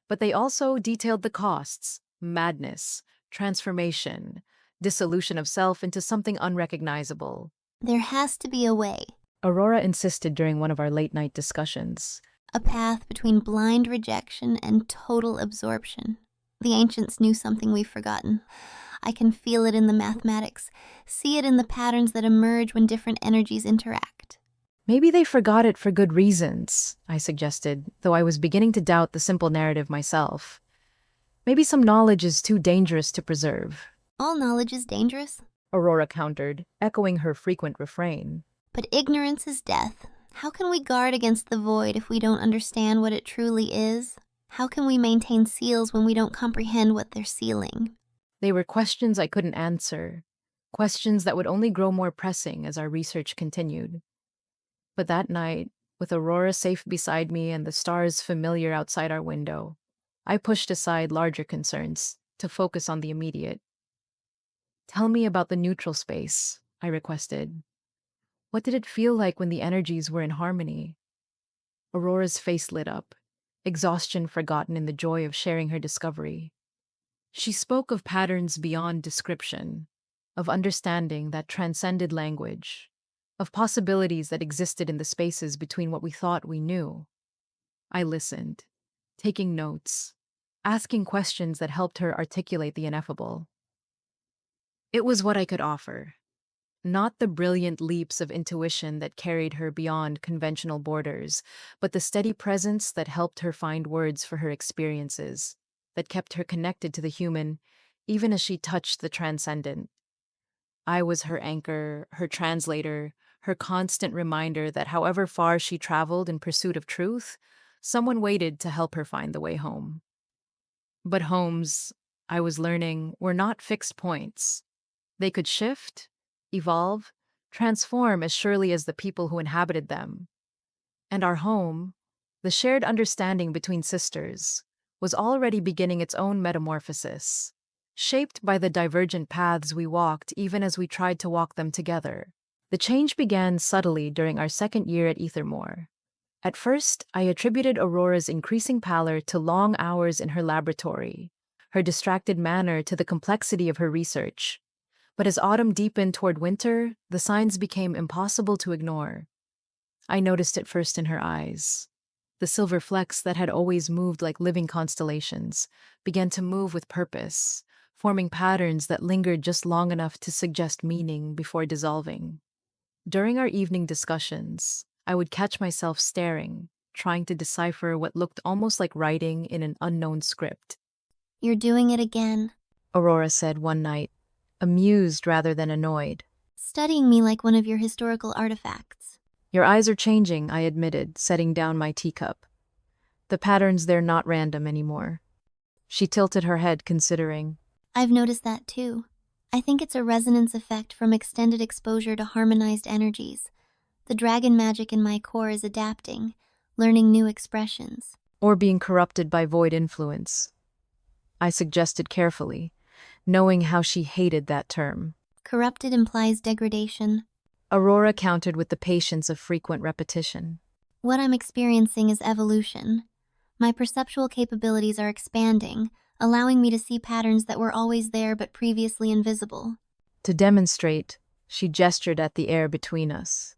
But they also detailed the costs: madness, transformation, dissolution of self into something unrecognizable. There has to be a way. Aurora insisted during one of our late-night discussions. A path between blind rejection and total absorption. The ancients knew something we've forgotten. I can feel it in the mathematics, see it in the patterns that emerge when different energies interact. Maybe they forgot it for good reasons, I suggested, though I was beginning to doubt the simple narrative myself. Maybe some knowledge is too dangerous to preserve. All knowledge is dangerous, Aurora countered, echoing her frequent refrain. But ignorance is death. How can we guard against the void if we don't understand what it truly is? How can we maintain seals when we don't comprehend what they're sealing? They were questions I couldn't answer, questions that would only grow more pressing as our research continued. But that night, with Aurora safe beside me and the stars familiar outside our window, I pushed aside larger concerns to focus on the immediate. Tell me about the neutral space, I requested. What did it feel like when the energies were in harmony? Aurora's face lit up, exhaustion forgotten in the joy of sharing her discovery. She spoke of patterns beyond description, of understanding that transcended language, of possibilities that existed in the spaces between what we thought we knew. I listened, taking notes, asking questions that helped her articulate the ineffable. It was what I could offer, not the brilliant leaps of intuition that carried her beyond conventional borders, but the steady presence that helped her find words for her experiences, that kept her connected to the human, even as she touched the transcendent. I was her anchor, her translator, her constant reminder that however far she traveled in pursuit of truth, someone waited to help her find the way home. But homes, I was learning, were not fixed points. They could shift, evolve, transform as surely as the people who inhabited them. And our home, the shared understanding between sisters, was already beginning its own metamorphosis, shaped by the divergent paths we walked even as we tried to walk them together. The change began subtly during our second year at Ethermore. At first, I attributed Aurora's increasing pallor to long hours in her laboratory, her distracted manner to the complexity of her research. But as autumn deepened toward winter, the signs became impossible to ignore. I noticed it first in her eyes. The silver flecks that had always moved like living constellations began to move with purpose, forming patterns that lingered just long enough to suggest meaning before dissolving. During our evening discussions, I would catch myself staring, trying to decipher what looked almost like writing in an unknown script. You're doing it again, Aurora said one night, amused rather than annoyed. Studying me like one of your historical artifacts. Your eyes are changing, I admitted, setting down my teacup. The patterns, they're not random anymore. She tilted her head, considering. I've noticed that too. I think it's a resonance effect from extended exposure to harmonized energies. The dragon magic in my core is adapting, learning new expressions. Or being corrupted by void influence. I suggested carefully, knowing how she hated that term. Corrupted implies degradation. Aurora countered with the patience of frequent repetition. What I'm experiencing is evolution. My perceptual capabilities are expanding, allowing me to see patterns that were always there but previously invisible. To demonstrate, she gestured at the air between us.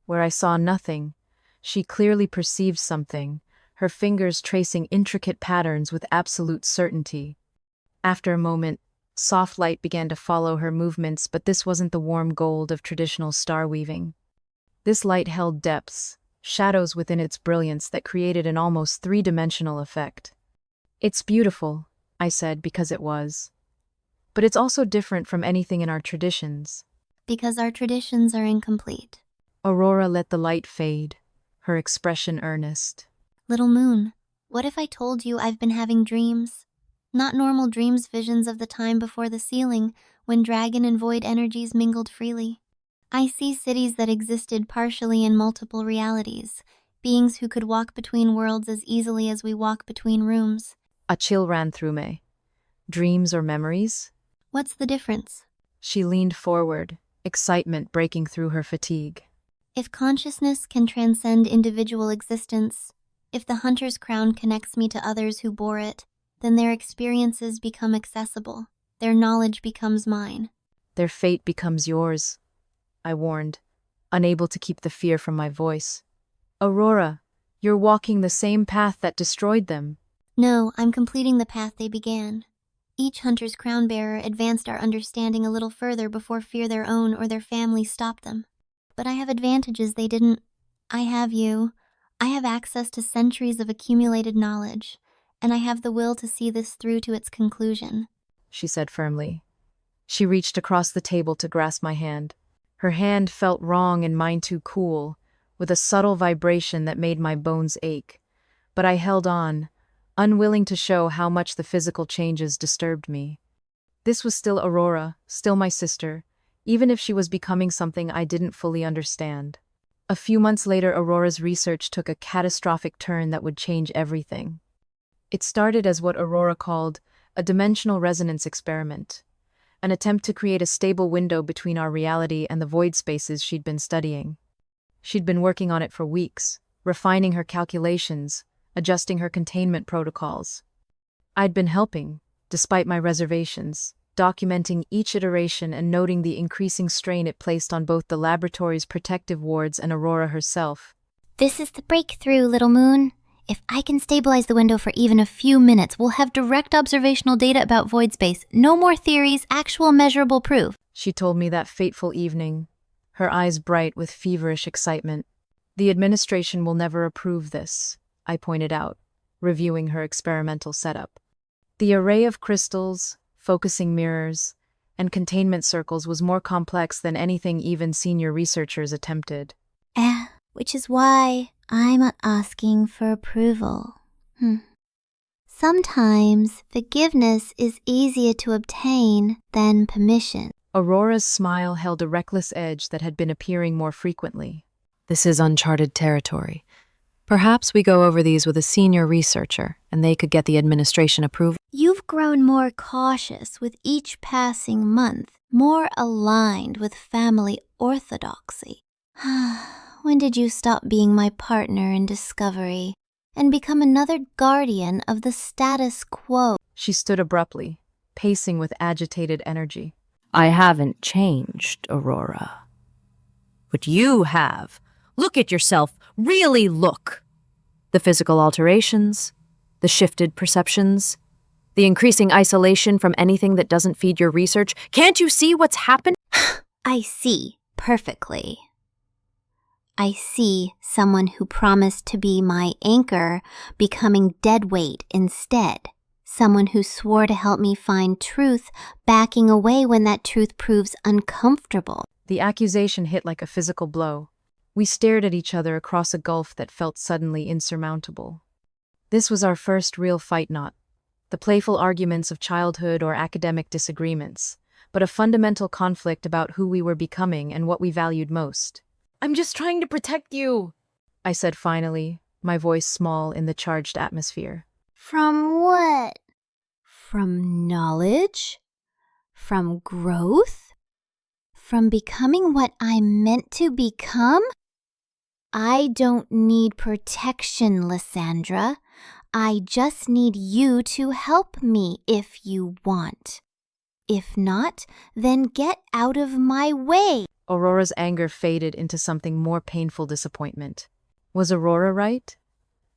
Where I saw nothing, she clearly perceived something, her fingers tracing intricate patterns with absolute certainty. After a moment, soft light began to follow her movements, but this wasn't the warm gold of traditional star weaving. This light held depths, shadows within its brilliance that created an almost three-dimensional effect. It's beautiful, I said, because it was. But it's also different from anything in our traditions. Because our traditions are incomplete. Aurora let the light fade, her expression earnest. Little moon, what if I told you I've been having dreams? Not normal dreams, visions of the time before the sealing, when dragon and void energies mingled freely. I see cities that existed partially in multiple realities, beings who could walk between worlds as easily as we walk between rooms. A chill ran through me. Dreams or memories? What's the difference? She leaned forward, excitement breaking through her fatigue. If consciousness can transcend individual existence, if the hunter's crown connects me to others who bore it, then their experiences become accessible. Their knowledge becomes mine. Their fate becomes yours, I warned, unable to keep the fear from my voice. Aurora, you're walking the same path that destroyed them. No, I'm completing the path they began. Each hunter's crown bearer advanced our understanding a little further before fear their own or their family stopped them. But I have advantages they didn't. I have you. I have access to centuries of accumulated knowledge, and I have the will to see this through to its conclusion, she said firmly. She reached across the table to grasp my hand. Her hand felt wrong and mine too cool, with a subtle vibration that made my bones ache. But I held on, unwilling to show how much the physical changes disturbed me. This was still Aurora, still my sister, even if she was becoming something I didn't fully understand. A few months later, Aurora's research took a catastrophic turn that would change everything. It started as what Aurora called a dimensional resonance experiment, an attempt to create a stable window between our reality and the void spaces she'd been studying. She'd been working on it for weeks, refining her calculations, adjusting her containment protocols. I'd been helping, despite my reservations, documenting each iteration and noting the increasing strain it placed on both the laboratory's protective wards and Aurora herself. This is the breakthrough, little moon. If I can stabilize the window for even a few minutes, we'll have direct observational data about void space. No more theories, actual measurable proof. She told me that fateful evening, her eyes bright with feverish excitement. The administration will never approve this, I pointed out, reviewing her experimental setup. The array of crystals, focusing mirrors, and containment circles was more complex than anything even senior researchers attempted. Which is why I'm asking for approval. Sometimes forgiveness is easier to obtain than permission. Aurora's smile held a reckless edge that had been appearing more frequently. This is uncharted territory. Perhaps we go over these with a senior researcher, and they could get the administration approval. You've grown more cautious with each passing month, more aligned with family orthodoxy. When did you stop being my partner in discovery and become another guardian of the status quo? She stood abruptly, pacing with agitated energy. I haven't changed, Aurora. But you have. Look at yourself. Really look. The physical alterations, the shifted perceptions, the increasing isolation from anything that doesn't feed your research. Can't you see what's happened? I see perfectly. I see someone who promised to be my anchor becoming dead weight instead. Someone who swore to help me find truth, backing away when that truth proves uncomfortable. The accusation hit like a physical blow. We stared at each other across a gulf that felt suddenly insurmountable. This was our first real fight, not the playful arguments of childhood or academic disagreements, but a fundamental conflict about who we were becoming and what we valued most. I'm just trying to protect you, I said finally, my voice small in the charged atmosphere. From what? From knowledge? From growth? From becoming what I'm meant to become? I don't need protection, Lysandra. I just need you to help me if you want. If not, then get out of my way. Aurora's anger faded into something more painful disappointment. Was Aurora right?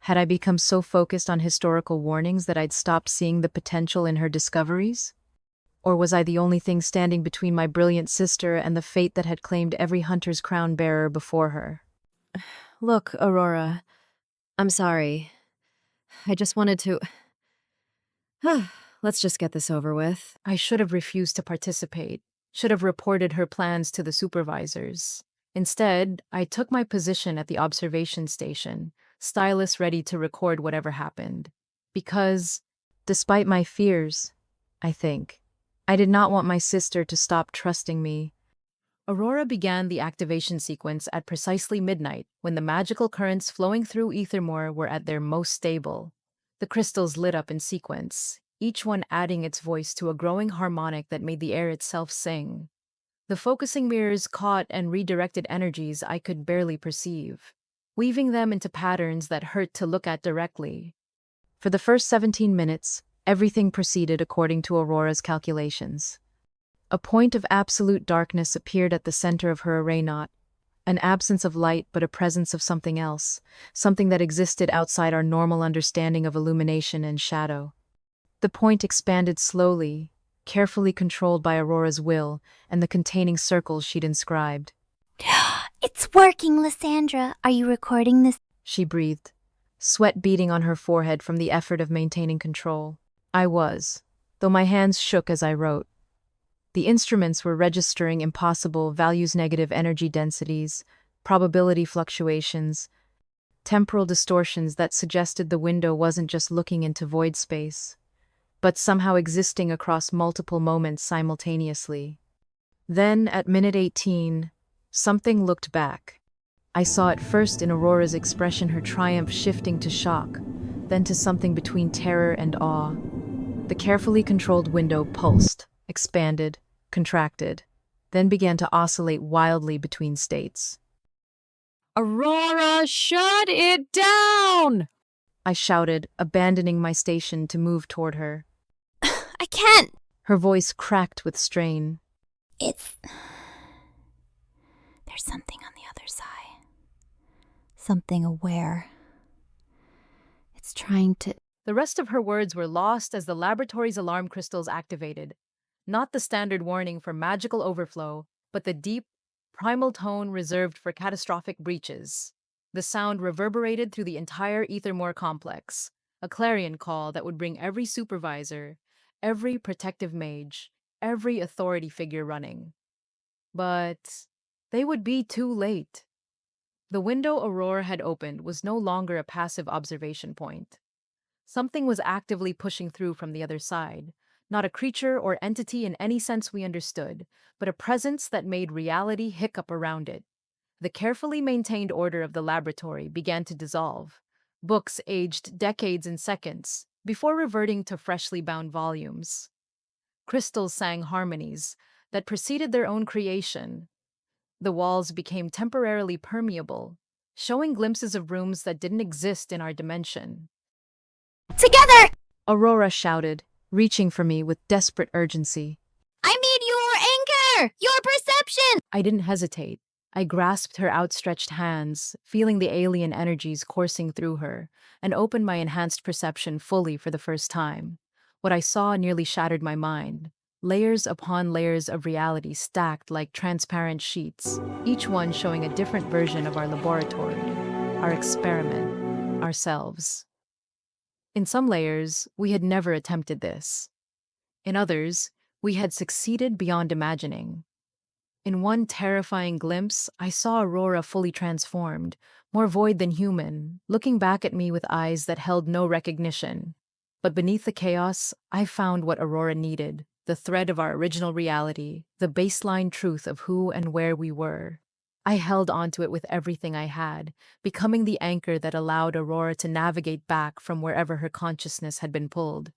Had I become so focused on historical warnings that I'd stopped seeing the potential in her discoveries? Or was I the only thing standing between my brilliant sister and the fate that had claimed every hunter's crown bearer before her? Look, Aurora, I'm sorry. I just wanted to... Let's just get this over with. I should have refused to participate, should have reported her plans to the supervisors. Instead, I took my position at the observation station, stylus ready to record whatever happened. Because, despite my fears, I think, I did not want my sister to stop trusting me. Aurora began the activation sequence at precisely midnight, when the magical currents flowing through Ethermore were at their most stable. The crystals lit up in sequence, each one adding its voice to a growing harmonic that made the air itself sing. The focusing mirrors caught and redirected energies I could barely perceive, weaving them into patterns that hurt to look at directly. For the first 17 minutes, everything proceeded according to Aurora's calculations. A point of absolute darkness appeared at the center of her array knot, an absence of light but a presence of something else, something that existed outside our normal understanding of illumination and shadow. The point expanded slowly, carefully controlled by Aurora's will and the containing circles she'd inscribed. It's working, Lysandra. Are you recording this? She breathed, sweat beading on her forehead from the effort of maintaining control. I was, though my hands shook as I wrote. The instruments were registering impossible values-negative energy densities, probability fluctuations, temporal distortions that suggested the window wasn't just looking into void space, but somehow existing across multiple moments simultaneously. Then, at minute 18, something looked back. I saw at first in Aurora's expression her triumph shifting to shock, then to something between terror and awe. The carefully controlled window pulsed, expanded, contracted, then began to oscillate wildly between states. Aurora, shut it down! I shouted, abandoning my station to move toward her. I can't! Her voice cracked with strain. There's something on the other side. Something aware. It's trying to... The rest of her words were lost as the laboratory's alarm crystals activated. Not the standard warning for magical overflow, but the deep, primal tone reserved for catastrophic breaches. The sound reverberated through the entire Ethermore complex, a clarion call that would bring every supervisor, every protective mage, every authority figure running. But they would be too late. The window Aurora had opened was no longer a passive observation point. Something was actively pushing through from the other side. Not a creature or entity in any sense we understood, but a presence that made reality hiccup around it. The carefully maintained order of the laboratory began to dissolve. Books aged decades in seconds, before reverting to freshly bound volumes. Crystals sang harmonies that preceded their own creation. The walls became temporarily permeable, showing glimpses of rooms that didn't exist in our dimension. Together! Aurora shouted, reaching for me with desperate urgency. I mean your anchor! Your perception! I didn't hesitate. I grasped her outstretched hands, feeling the alien energies coursing through her, and opened my enhanced perception fully for the first time. What I saw nearly shattered my mind. Layers upon layers of reality stacked like transparent sheets, each one showing a different version of our laboratory, our experiment, ourselves. In some layers, we had never attempted this. In others, we had succeeded beyond imagining. In one terrifying glimpse, I saw Aurora fully transformed, more void than human, looking back at me with eyes that held no recognition. But beneath the chaos, I found what Aurora needed, the thread of our original reality, the baseline truth of who and where we were. I held onto it with everything I had, becoming the anchor that allowed Aurora to navigate back from wherever her consciousness had been pulled.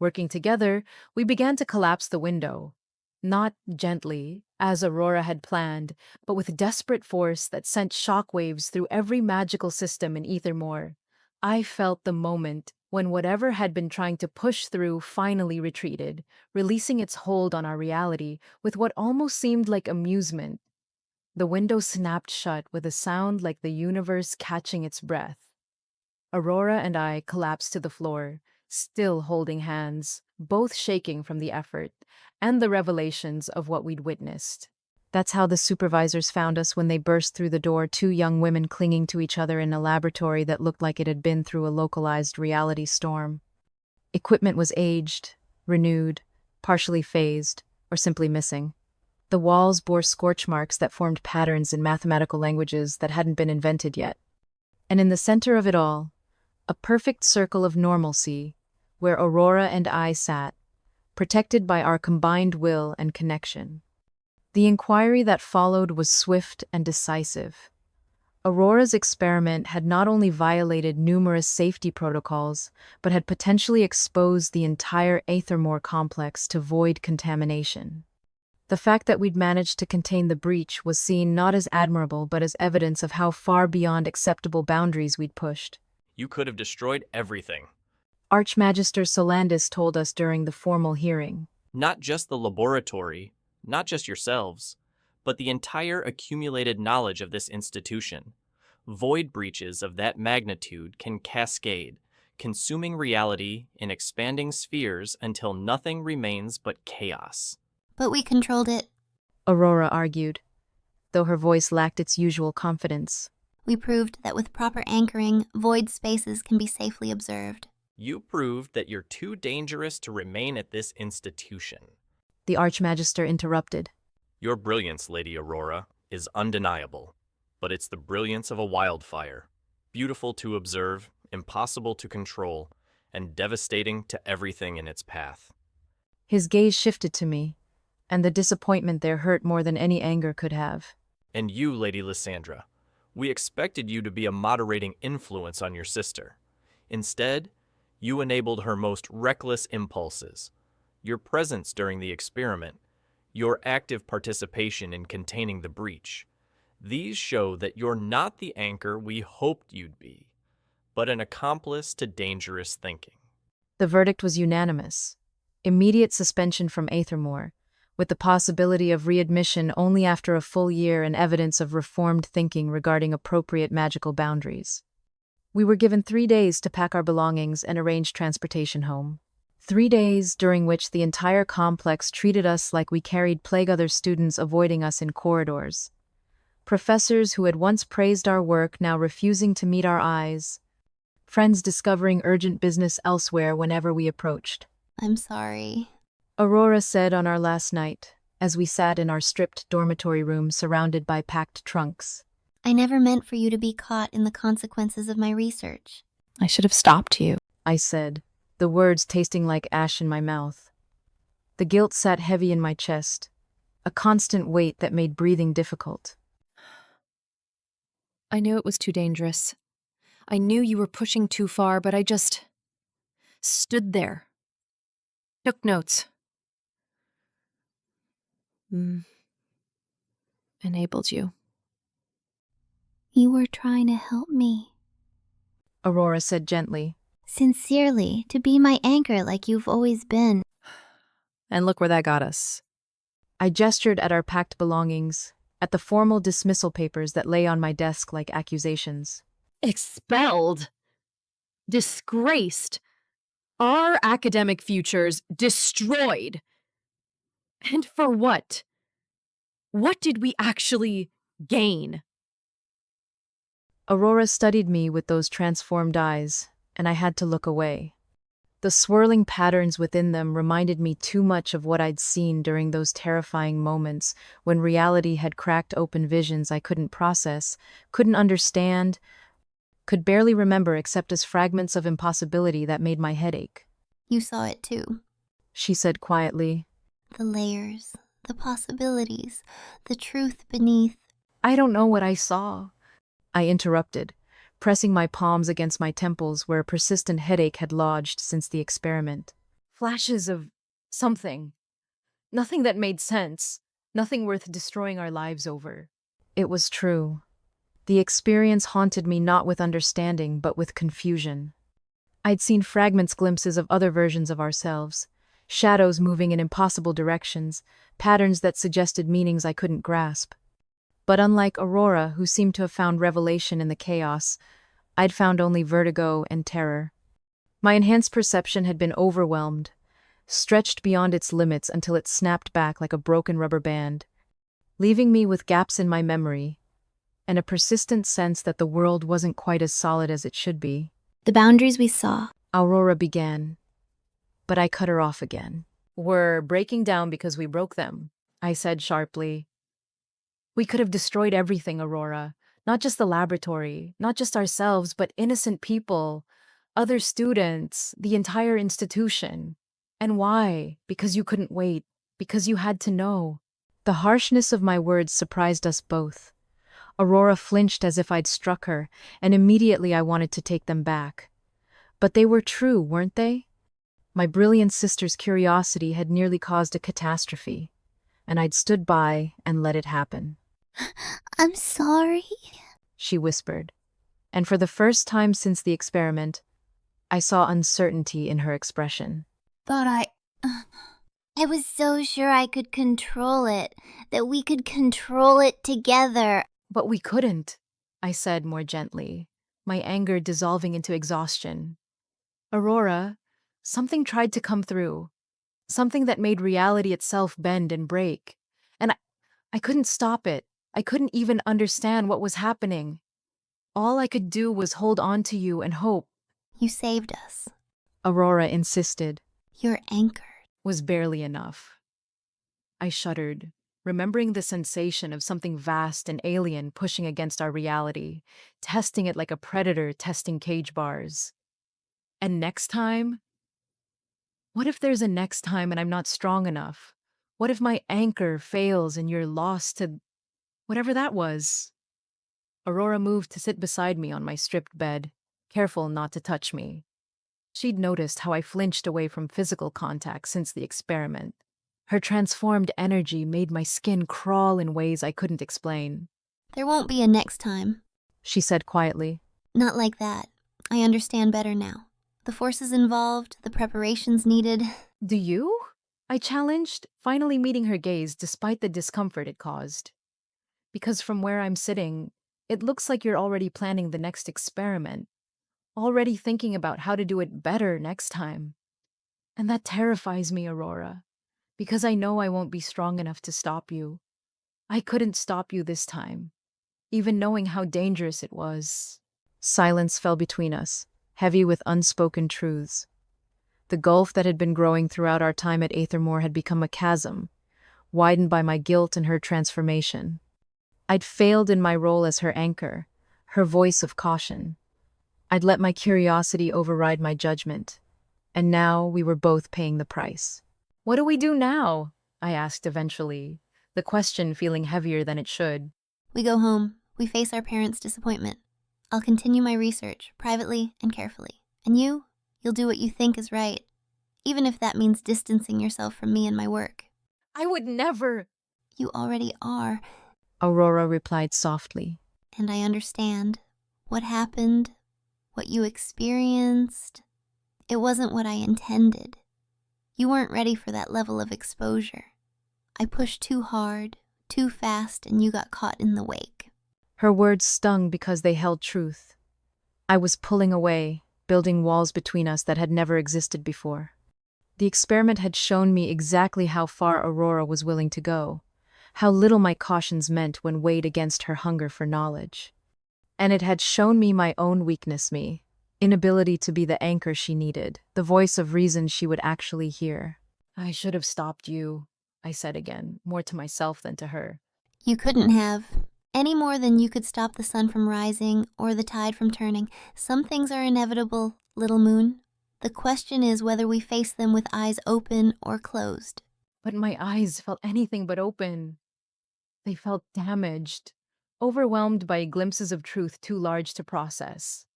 Working together, we began to collapse the window. Not gently, as Aurora had planned, but with desperate force that sent shockwaves through every magical system in Ethermore. I felt the moment when whatever had been trying to push through finally retreated, releasing its hold on our reality with what almost seemed like amusement. The window snapped shut with a sound like the universe catching its breath. Aurora and I collapsed to the floor, still holding hands, both shaking from the effort and the revelations of what we'd witnessed. That's how the supervisors found us when they burst through the door, two young women clinging to each other in a laboratory that looked like it had been through a localized reality storm. Equipment was aged, renewed, partially phased, or simply missing. The walls bore scorch marks that formed patterns in mathematical languages that hadn't been invented yet. And in the center of it all, a perfect circle of normalcy, where Aurora and I sat, protected by our combined will and connection. The inquiry that followed was swift and decisive. Aurora's experiment had not only violated numerous safety protocols, but had potentially exposed the entire Aethermore complex to void contamination. The fact that we'd managed to contain the breach was seen not as admirable but as evidence of how far beyond acceptable boundaries we'd pushed. You could have destroyed everything. Archmagister Solandis told us during the formal hearing. Not just the laboratory, not just yourselves, but the entire accumulated knowledge of this institution. Void breaches of that magnitude can cascade, consuming reality in expanding spheres until nothing remains but chaos. But we controlled it. Aurora argued, though her voice lacked its usual confidence. We proved that with proper anchoring, void spaces can be safely observed. You proved that you're too dangerous to remain at this institution. The Archmagister interrupted. Your brilliance, Lady Aurora, is undeniable, but it's the brilliance of a wildfire. Beautiful to observe, impossible to control, and devastating to everything in its path. His gaze shifted to me, and the disappointment there hurt more than any anger could have. And you, Lady Lysandra, we expected you to be a moderating influence on your sister. Instead, you enabled her most reckless impulses. Your presence during the experiment, your active participation in containing the breach. These show that you're not the anchor we hoped you'd be, but an accomplice to dangerous thinking. The verdict was unanimous. Immediate suspension from Aethermore, with the possibility of readmission only after a full year and evidence of reformed thinking regarding appropriate magical boundaries. We were given 3 days to pack our belongings and arrange transportation home. 3 days during which the entire complex treated us like we carried plague-other students avoiding us in corridors. Professors who had once praised our work now refusing to meet our eyes. Friends discovering urgent business elsewhere whenever we approached. I'm sorry. Aurora said on our last night, as we sat in our stripped dormitory room surrounded by packed trunks. I never meant for you to be caught in the consequences of my research. I should have stopped you. I said, the words tasting like ash in my mouth. The guilt sat heavy in my chest, a constant weight that made breathing difficult. I knew it was too dangerous. I knew you were pushing too far, but I just stood there. Took notes. Enabled you. You were trying to help me. Aurora said gently. Sincerely, to be my anchor like you've always been. And look where that got us. I gestured at our packed belongings, at the formal dismissal papers that lay on my desk like accusations. Expelled. Disgraced. Our academic futures destroyed. And for what? What did we actually gain? Aurora studied me with those transformed eyes, and I had to look away. The swirling patterns within them reminded me too much of what I'd seen during those terrifying moments when reality had cracked open visions I couldn't process, couldn't understand, could barely remember except as fragments of impossibility that made my head ache. You saw it too. She said quietly. The layers, the possibilities, the truth beneath. I don't know what I saw. I interrupted, pressing my palms against my temples where a persistent headache had lodged since the experiment. flashes of something. Nothing that made sense. Nothing worth destroying our lives over. It was true. The experience haunted me not with understanding, but with confusion. I'd seen glimpses of other versions of ourselves, shadows moving in impossible directions, patterns that suggested meanings I couldn't grasp. But unlike Aurora, who seemed to have found revelation in the chaos, I'd found only vertigo and terror. My enhanced perception had been overwhelmed, stretched beyond its limits until it snapped back like a broken rubber band, leaving me with gaps in my memory and a persistent sense that the world wasn't quite as solid as it should be. The boundaries we saw. Aurora began, but I cut her off again. We're breaking down because we broke them, I said sharply. We could have destroyed everything, Aurora. Not just the laboratory, not just ourselves, but innocent people, other students, the entire institution. And why? Because you couldn't wait. Because you had to know. The harshness of my words surprised us both. Aurora flinched as if I'd struck her, and immediately I wanted to take them back. But they were true, weren't they? My brilliant sister's curiosity had nearly caused a catastrophe, and I'd stood by and let it happen. I'm sorry, she whispered, and for the first time since the experiment, I saw uncertainty in her expression. I was so sure I could control it, that we could control it together. But we couldn't, I said more gently, my anger dissolving into exhaustion. Aurora, something tried to come through, something that made reality itself bend and break, and I couldn't stop it. I couldn't even understand what was happening. All I could do was hold on to you and hope. You saved us. Aurora insisted. Your anchor was barely enough. I shuddered, remembering the sensation of something vast and alien pushing against our reality, testing it like a predator testing cage bars. And next time? What if there's a next time and I'm not strong enough? What if my anchor fails and you're lost to whatever that was? Aurora moved to sit beside me on my stripped bed, careful not to touch me. She'd noticed how I flinched away from physical contact since the experiment. Her transformed energy made my skin crawl in ways I couldn't explain. There won't be a next time, she said quietly. Not like that. I understand better now. The forces involved, the preparations needed. Do you? I challenged, finally meeting her gaze despite the discomfort it caused. Because from where I'm sitting, it looks like you're already planning the next experiment, already thinking about how to do it better next time. And that terrifies me, Aurora, because I know I won't be strong enough to stop you. I couldn't stop you this time, even knowing how dangerous it was. Silence fell between us, heavy with unspoken truths. The gulf that had been growing throughout our time at Aethermore had become a chasm, widened by my guilt and her transformation. I'd failed in my role as her anchor, her voice of caution. I'd let my curiosity override my judgment, and now we were both paying the price. What do we do now? I asked eventually, the question feeling heavier than it should. We go home. We face our parents' disappointment. I'll continue my research, privately and carefully. And you'll do what you think is right, even if that means distancing yourself from me and my work. I would never. You already are. Aurora replied softly. And I understand. What happened, what you experienced, it wasn't what I intended. You weren't ready for that level of exposure. I pushed too hard, too fast, and you got caught in the wake. Her words stung because they held truth. I was pulling away, building walls between us that had never existed before. The experiment had shown me exactly how far Aurora was willing to go, how little my cautions meant when weighed against her hunger for knowledge. And it had shown me my own weakness, inability to be the anchor she needed, the voice of reason she would actually hear. I should have stopped you, I said again, more to myself than to her. You couldn't have. Any more than you could stop the sun from rising or the tide from turning. Some things are inevitable, little moon. The question is whether we face them with eyes open or closed. But my eyes felt anything but open. They felt damaged, overwhelmed by glimpses of truth too large to process.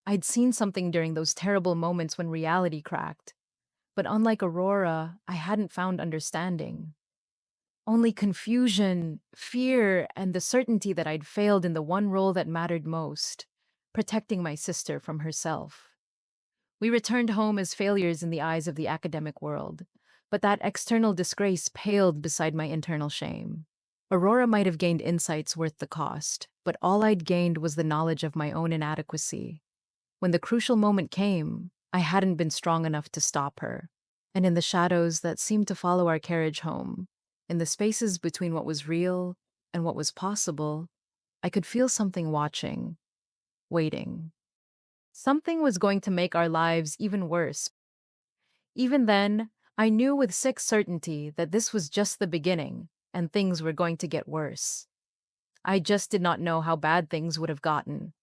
I'd seen something during those terrible moments when reality cracked. But unlike Aurora, I hadn't found understanding. Only confusion, fear, and the certainty that I'd failed in the one role that mattered most, protecting my sister from herself. We returned home as failures in the eyes of the academic world, but that external disgrace paled beside my internal shame. Aurora might have gained insights worth the cost, but all I'd gained was the knowledge of my own inadequacy. When the crucial moment came, I hadn't been strong enough to stop her. And in the shadows that seemed to follow our carriage home, in the spaces between what was real and what was possible, I could feel something watching, waiting. Something was going to make our lives even worse. Even then, I knew with sick certainty that this was just the beginning, and things were going to get worse. I just did not know how bad things would have gotten.